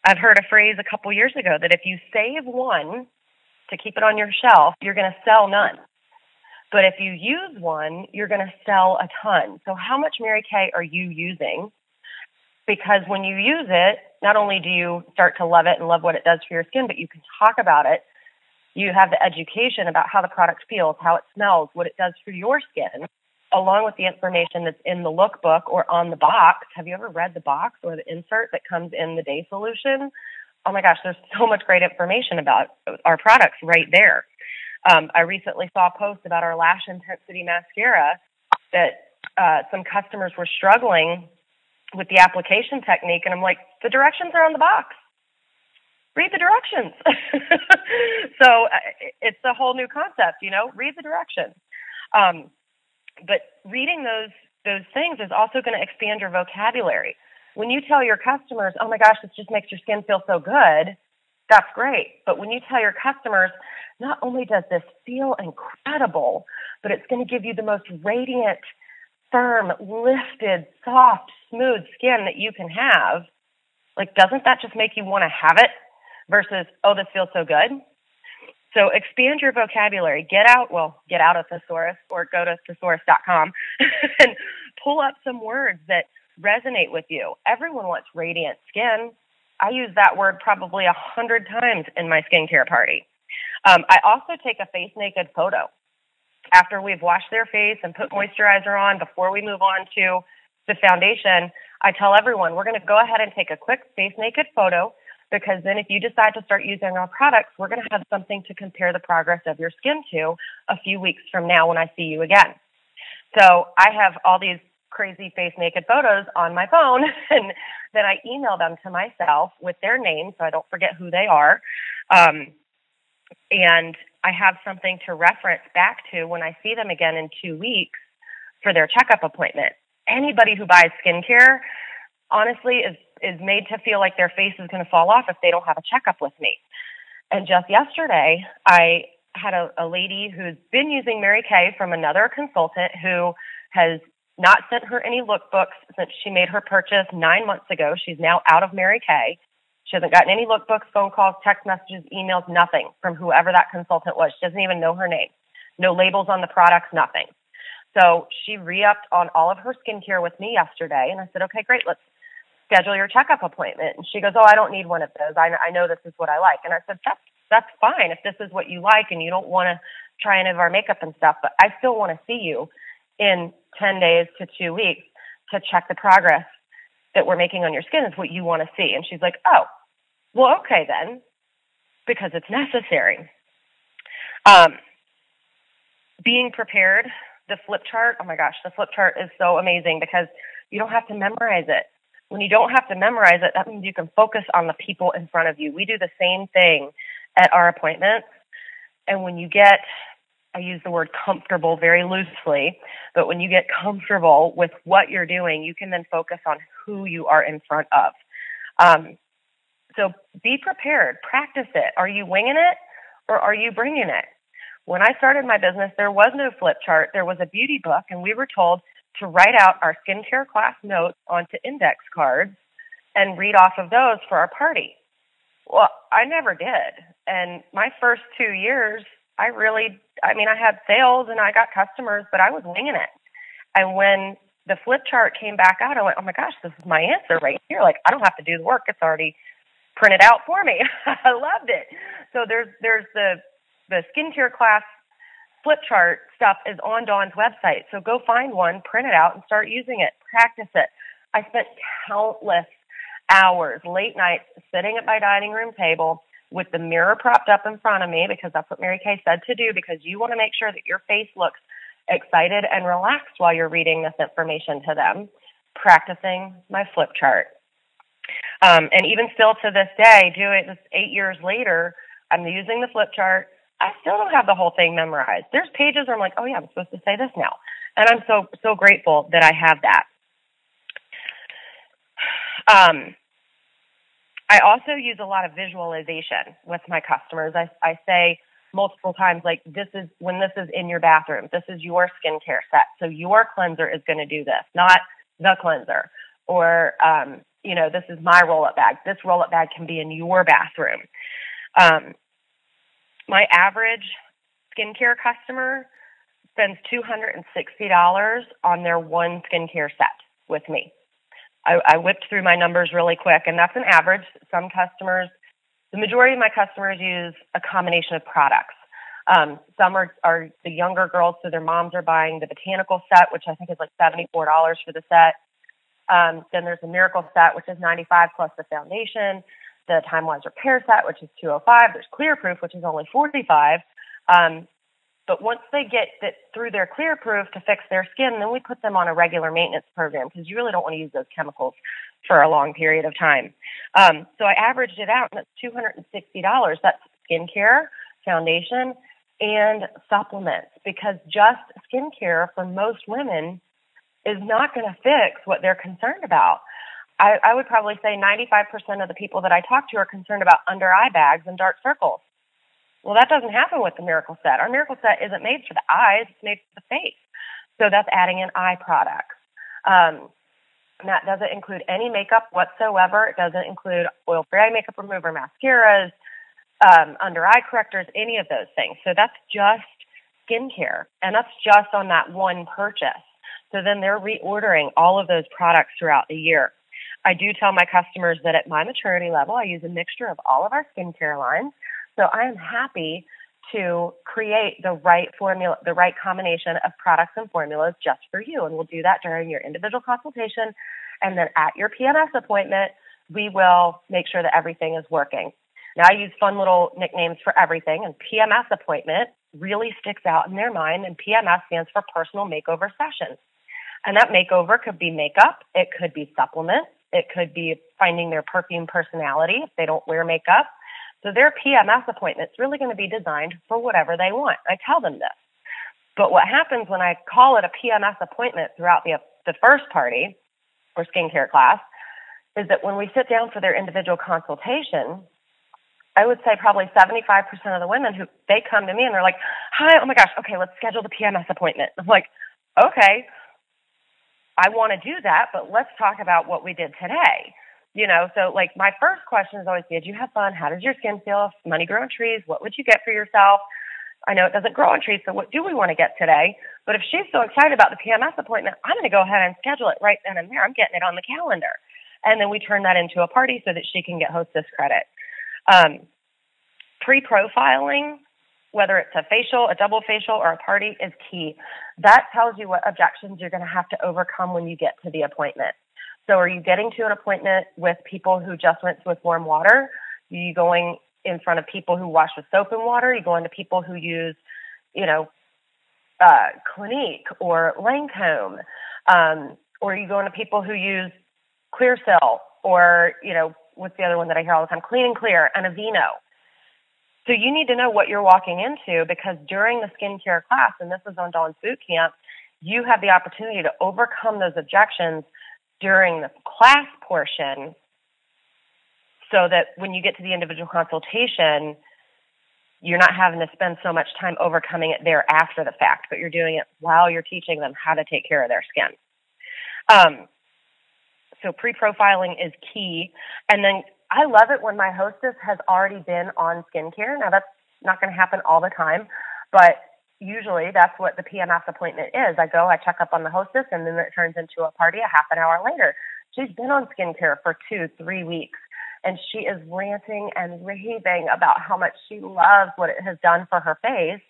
S2: I've heard a phrase a couple years ago that if you save one to keep it on your shelf, you're going to sell none. But if you use one, you're going to sell a ton. So how much Mary Kay are you using? Because when you use it, not only do you start to love it and love what it does for your skin, but you can talk about it. You have the education about how the product feels, how it smells, what it does for your skin, along with the information that's in the lookbook or on the box. Have you ever read the box or the insert that comes in the day solution? Oh my gosh, there's so much great information about our products right there. I recently saw a post about our Lash Intensity Mascara that some customers were struggling with the application technique, and I'm like, the directions are on the box. Read the directions. So it's a whole new concept, read the directions. But reading those things is also going to expand your vocabulary. When you tell your customers, oh my gosh, this just makes your skin feel so good, that's great. But when you tell your customers, not only does this feel incredible, but it's going to give you the most radiant, firm, lifted, soft, smooth skin that you can have, doesn't that just make you want to have it versus, oh, this feels so good? So expand your vocabulary. Get out of Thesaurus or go to thesaurus.com and pull up some words that resonate with you. Everyone wants radiant skin. I use that word probably 100 times in my skincare party. I also take a face naked photo after we've washed their face and put moisturizer on. Before we move on to the foundation, I tell everyone we're going to go ahead and take a quick face naked photo, because then if you decide to start using our products, we're going to have something to compare the progress of your skin to a few weeks from now when I see you again. So I have all these crazy face naked photos on my phone, and then I email them to myself with their name so I don't forget who they are. And I have something to reference back to when I see them again in 2 weeks for their checkup appointment. Anybody who buys skincare, honestly, is made to feel like their face is going to fall off if they don't have a checkup with me. And just yesterday, I had a lady who's been using Mary Kay from another consultant who has not sent her any lookbooks since she made her purchase 9 months ago. She's now out of Mary Kay. She hasn't gotten any lookbooks, phone calls, text messages, emails, nothing from whoever that consultant was. She doesn't even know her name. No labels on the products, nothing. So she re-upped on all of her skincare with me yesterday, and I said, okay, great, let's schedule your checkup appointment. And she goes, oh, I don't need one of those. I know this is what I like. And I said, that's fine if this is what you like and you don't want to try any of our makeup and stuff, but I still want to see you in 10 days to 2 weeks to check the progress that we're making on your skin is what you want to see. And she's like, oh, well, okay then, because it's necessary. Being prepared, the flip chart, oh my gosh, the flip chart is so amazing because you don't have to memorize it. When you don't have to memorize it, that means you can focus on the people in front of you. We do the same thing at our appointments. And when you get, I use the word comfortable very loosely, but when you get comfortable with what you're doing, you can then focus on who you are in front of. So be prepared, practice it. Are you winging it or are you bringing it? When I started my business, there was no flip chart. There was a beauty book, and we were told to write out our skincare class notes onto index cards and read off of those for our party. Well, I never did. And my first 2 years, I had sales and I got customers, but I was winging it. And when the flip chart came back out, I went, oh my gosh, this is my answer right here. Like, I don't have to do the work. It's already printed out for me. I loved it. So there's the skincare class flip chart stuff is on Dawn's website. So go find one, print it out, and start using it. Practice it. I spent countless hours, late nights, sitting at my dining room table with the mirror propped up in front of me because that's what Mary Kay said to do, because you want to make sure that your face looks excited and relaxed while you're reading this information to them, practicing my flip chart. And even still to this day, 8 years later, I'm using the flip chart. I still don't have the whole thing memorized. There's pages where I'm like, oh yeah, I'm supposed to say this now. And I'm so grateful that I have that. I also use a lot of visualization with my customers. I say multiple times, like, when this is in your bathroom, this is your skincare set. So your cleanser is going to do this, not the cleanser. Or, this is my roll-up bag. This roll-up bag can be in your bathroom. My average skincare customer spends $260 on their one skincare set with me. I whipped through my numbers really quick, and that's an average. Some customers, the majority of my customers use a combination of products. Some are the younger girls, so their moms are buying the botanical set, which I think is like $74 for the set. Then there's the Miracle set, which is $95 plus the foundation. The Time Wise Repair set, which is $205. There's Clear Proof, which is only $45. But once they get through their Clear Proof to fix their skin, then we put them on a regular maintenance program because you really don't want to use those chemicals for a long period of time. So I averaged it out, and that's $260. That's skincare, foundation, and supplements, because just skincare for most women is not going to fix what they're concerned about. I would probably say 95% of the people that I talk to are concerned about under eye bags and dark circles. Well, that doesn't happen with the Miracle Set. Our Miracle Set isn't made for the eyes, it's made for the face. So that's adding in eye products. And that doesn't include any makeup whatsoever. It doesn't include oil-free eye makeup remover, mascaras, under eye correctors, any of those things. So that's just skincare, and that's just on that one purchase. So then they're reordering all of those products throughout the year. I do tell my customers that at my maturity level, I use a mixture of all of our skincare lines. So I am happy to create the right formula, the right combination of products and formulas just for you. And we'll do that during your individual consultation. And then at your PMS appointment, we will make sure that everything is working. Now, I use fun little nicknames for everything, and PMS appointment really sticks out in their mind, and PMS stands for Personal Makeover Sessions. And that makeover could be makeup, it could be supplements, it could be finding their perfume personality if they don't wear makeup. So their PMS appointment is really going to be designed for whatever they want. I tell them this. But what happens when I call it a PMS appointment throughout the first party or skincare class is that when we sit down for their individual consultation, I would say probably 75% of the women they come to me and they're like, hi, oh my gosh, okay, let's schedule the PMS appointment. I'm like, okay, I want to do that, but let's talk about what we did today. So like my first question is always, did you have fun? How does your skin feel? If money grew on trees, what would you get for yourself? I know it doesn't grow on trees, so what do we want to get today? But if she's so excited about the PMS appointment, I'm going to go ahead and schedule it right then and there. I'm getting it on the calendar. And then we turn that into a party so that she can get hostess credit. Pre-profiling, whether it's a facial, a double facial, or a party, is key. That tells you what objections you're going to have to overcome when you get to the appointment. So are you getting to an appointment with people who just rinse with warm water? Are you going in front of people who wash with soap and water? Are you going to people who use, Clinique or Lancome? Or are you going to people who use Clearasil or, what's the other one that I hear all the time? Clean and Clear and Aveeno. So you need to know what you're walking into, because during the skincare class, and this is on Dawn's boot camp, you have the opportunity to overcome those objections during the class portion so that when you get to the individual consultation, you're not having to spend so much time overcoming it there after the fact, but you're doing it while you're teaching them how to take care of their skin. So pre-profiling is key. And then I love it when my hostess has already been on skincare. Now, that's not going to happen all the time, but usually that's what the PMS appointment is. I go, I check up on the hostess, and then it turns into a party a half an hour later. She's been on skincare for 2-3 weeks, and she is ranting and raving about how much she loves what it has done for her face.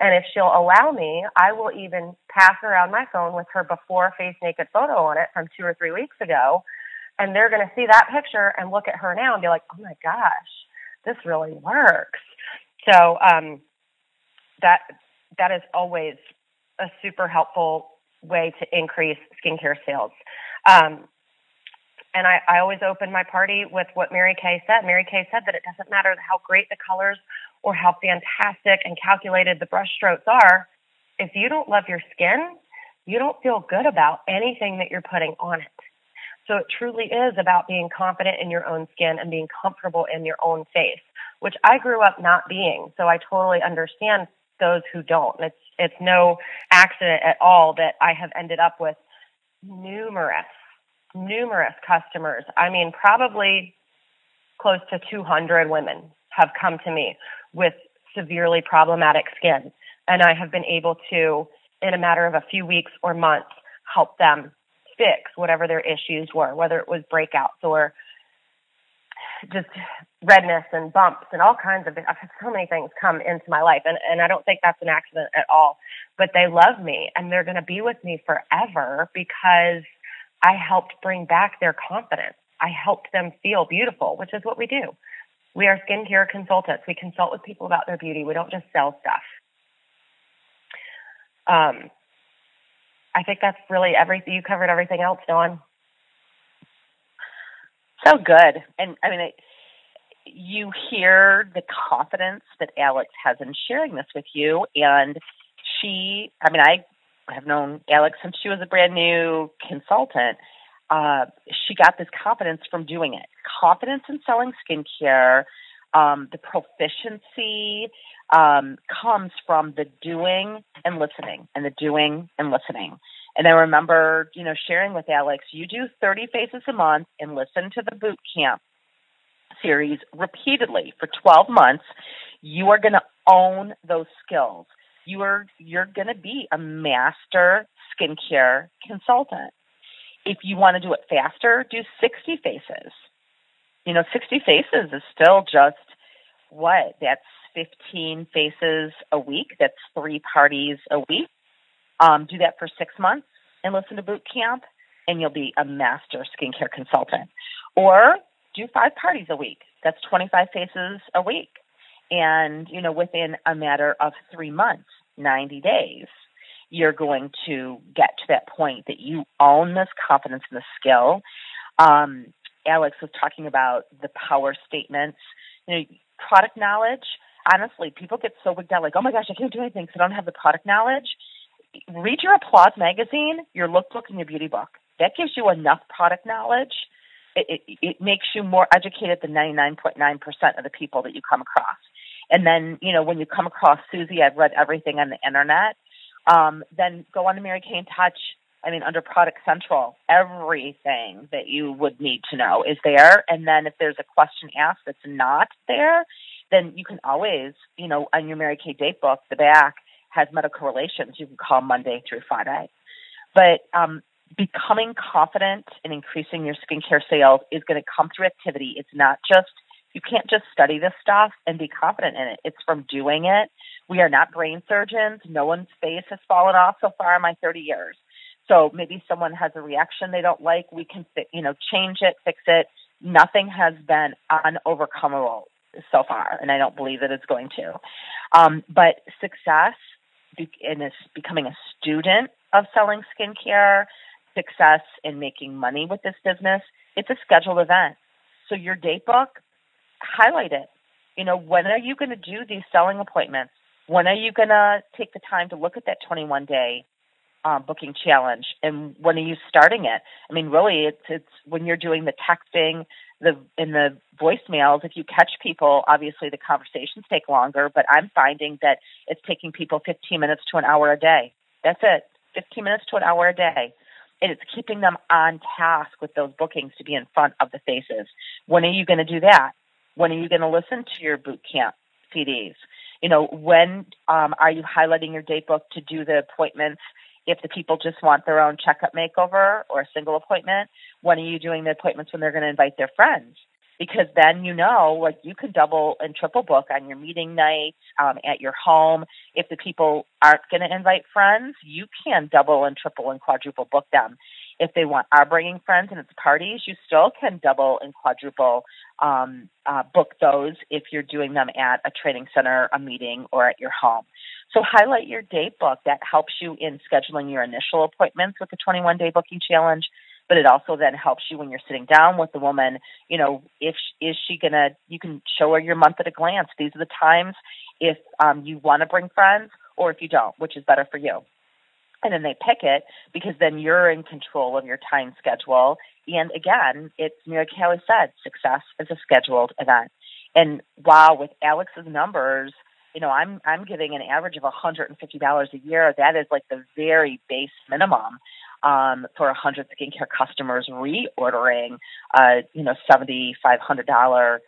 S2: And if she'll allow me, I will even pass around my phone with her before face naked photo on it from 2 or 3 weeks ago. And they're going to see that picture and look at her now and be like, oh my gosh, this really works. So that is always a super helpful way to increase skincare sales. And I always open my party with what Mary Kay said. Mary Kay said that it doesn't matter how great the colors or how fantastic and calculated the brush strokes are. If you don't love your skin, you don't feel good about anything that you're putting on it. So it truly is about being confident in your own skin and being comfortable in your own face, which I grew up not being. So I totally understand those who don't. It's no accident at all that I have ended up with numerous customers. I mean, probably close to 200 women have come to me with severely problematic skin. And I have been able to, in a matter of a few weeks or months, help them fix whatever their issues were, whether it was breakouts or just redness and bumps and all kinds of, I've had so many things come into my life, and I don't think that's an accident at all. But they love me, and they're going to be with me forever because I helped bring back their confidence. I helped them feel beautiful, which is what we do. We are skincare consultants. We consult with people about their beauty. We don't just sell stuff. I think that's really everything. You covered everything else, Dawn.
S1: So good. And I mean, you hear the confidence that Alex has in sharing this with you. And I have known Alex since she was a brand new consultant. She got this confidence from doing it. Confidence in selling skincare, the proficiency comes from the doing and listening, and the doing and listening. And I remember, sharing with Alex, you do 30 faces a month and listen to the boot camp series repeatedly for 12 months. You are going to own those skills. You're going to be a master skincare consultant. If you want to do it faster, do 60 faces. 60 faces is still just what? That's 15 faces a week. That's 3 parties a week. Do that for 6 months and listen to boot camp, and you'll be a master skincare consultant. Or do 5 parties a week. That's 25 faces a week. And, within a matter of 3 months, 90 days, you're going to get to that point that you own this confidence and the skill. Alex was talking about the power statements. Product knowledge. Honestly, people get so wigged out, like, oh my gosh, I can't do anything because I don't have the product knowledge. Read your Applause magazine, your lookbook, and your beauty book. That gives you enough product knowledge. It makes you more educated than 99.9% of the people that you come across. And then, when you come across Susie, I've read everything on the internet. Then go on to Mary Kay in Touch. Under Product Central, everything that you would need to know is there. And then if there's a question asked that's not there, then you can always, on your Mary Kay date book, the back has medical relations. You can call Monday through Friday. But becoming confident and increasing your skincare sales is going to come through activity. It's not just, you can't just study this stuff and be confident in it. It's from doing it. We are not brain surgeons. No one's face has fallen off so far in my 30 years. So maybe someone has a reaction they don't like. We can, change it, fix it. Nothing has been unovercomable so far, and I don't believe that it's going to. But success in becoming a student of selling skincare, success in making money with this business, it's a scheduled event. So your date book, highlight it. When are you going to do these selling appointments? When are you going to take the time to look at that 21-day booking challenge, and when are you starting it? Really, it's when you're doing the texting, in the voicemails. If you catch people, obviously the conversations take longer, but I'm finding that it's taking people 15 minutes to an hour a day. That's it, 15 minutes to an hour a day. And it's keeping them on task with those bookings to be in front of the faces. When are you going to do that? When are you going to listen to your boot camp CDs? When are you highlighting your date book to do the appointments? If the people just want their own checkup makeover or a single appointment, when are you doing the appointments when they're going to invite their friends? Because then you can double and triple book on your meeting nights at your home. If the people aren't going to invite friends, you can double and triple and quadruple book them. If they are bringing friends and it's parties, you still can double and quadruple book those if you're doing them at a training center, a meeting, or at your home. So highlight your date book. That helps you in scheduling your initial appointments with the 21-day booking challenge, but it also then helps you when you're sitting down with the woman. Is she going to, you can show her your month at a glance. These are the times if you want to bring friends or if you don't, which is better for you. And then they pick it because then you're in control of your time schedule. And again, it's Mary Kay always said, success is a scheduled event. And wow, with Alex's numbers, I'm giving an average of $150 a year. That is like the very base minimum for 100 skincare customers reordering, $7,500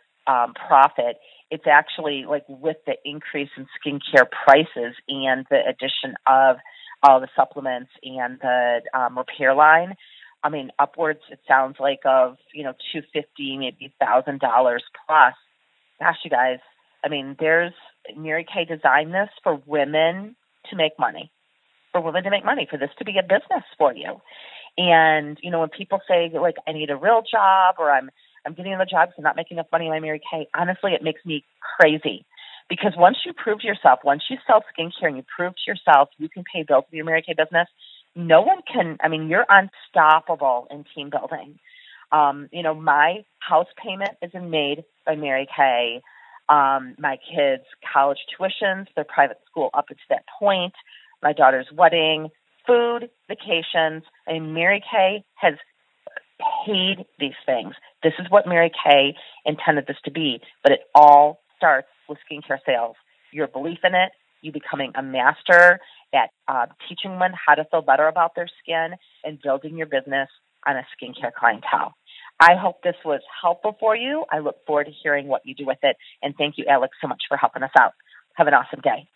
S1: profit. It's actually like with the increase in skincare prices and the addition of all the supplements and the repair line. Upwards, it sounds like of, $250, maybe $1,000 plus. Gosh, you guys, Mary Kay designed this for women to make money, for this to be a business for you. And, when people say, like, I need a real job or I'm getting another job because I'm not making enough money in my Mary Kay, honestly, it makes me crazy. Because once you prove to yourself, once you sell skincare and you prove to yourself you can pay bills with your Mary Kay business, no one can, you're unstoppable in team building. My house payment isn't made by Mary Kay. My kids' college tuitions, their private school up to that point, my daughter's wedding, food, vacations. Mary Kay has paid these things. This is what Mary Kay intended this to be, but it all starts with skincare sales. Your belief in it, you becoming a master at teaching women how to feel better about their skin and building your business on a skincare clientele. I hope this was helpful for you. I look forward to hearing what you do with it. And thank you, Alex, so much for helping us out. Have an awesome day.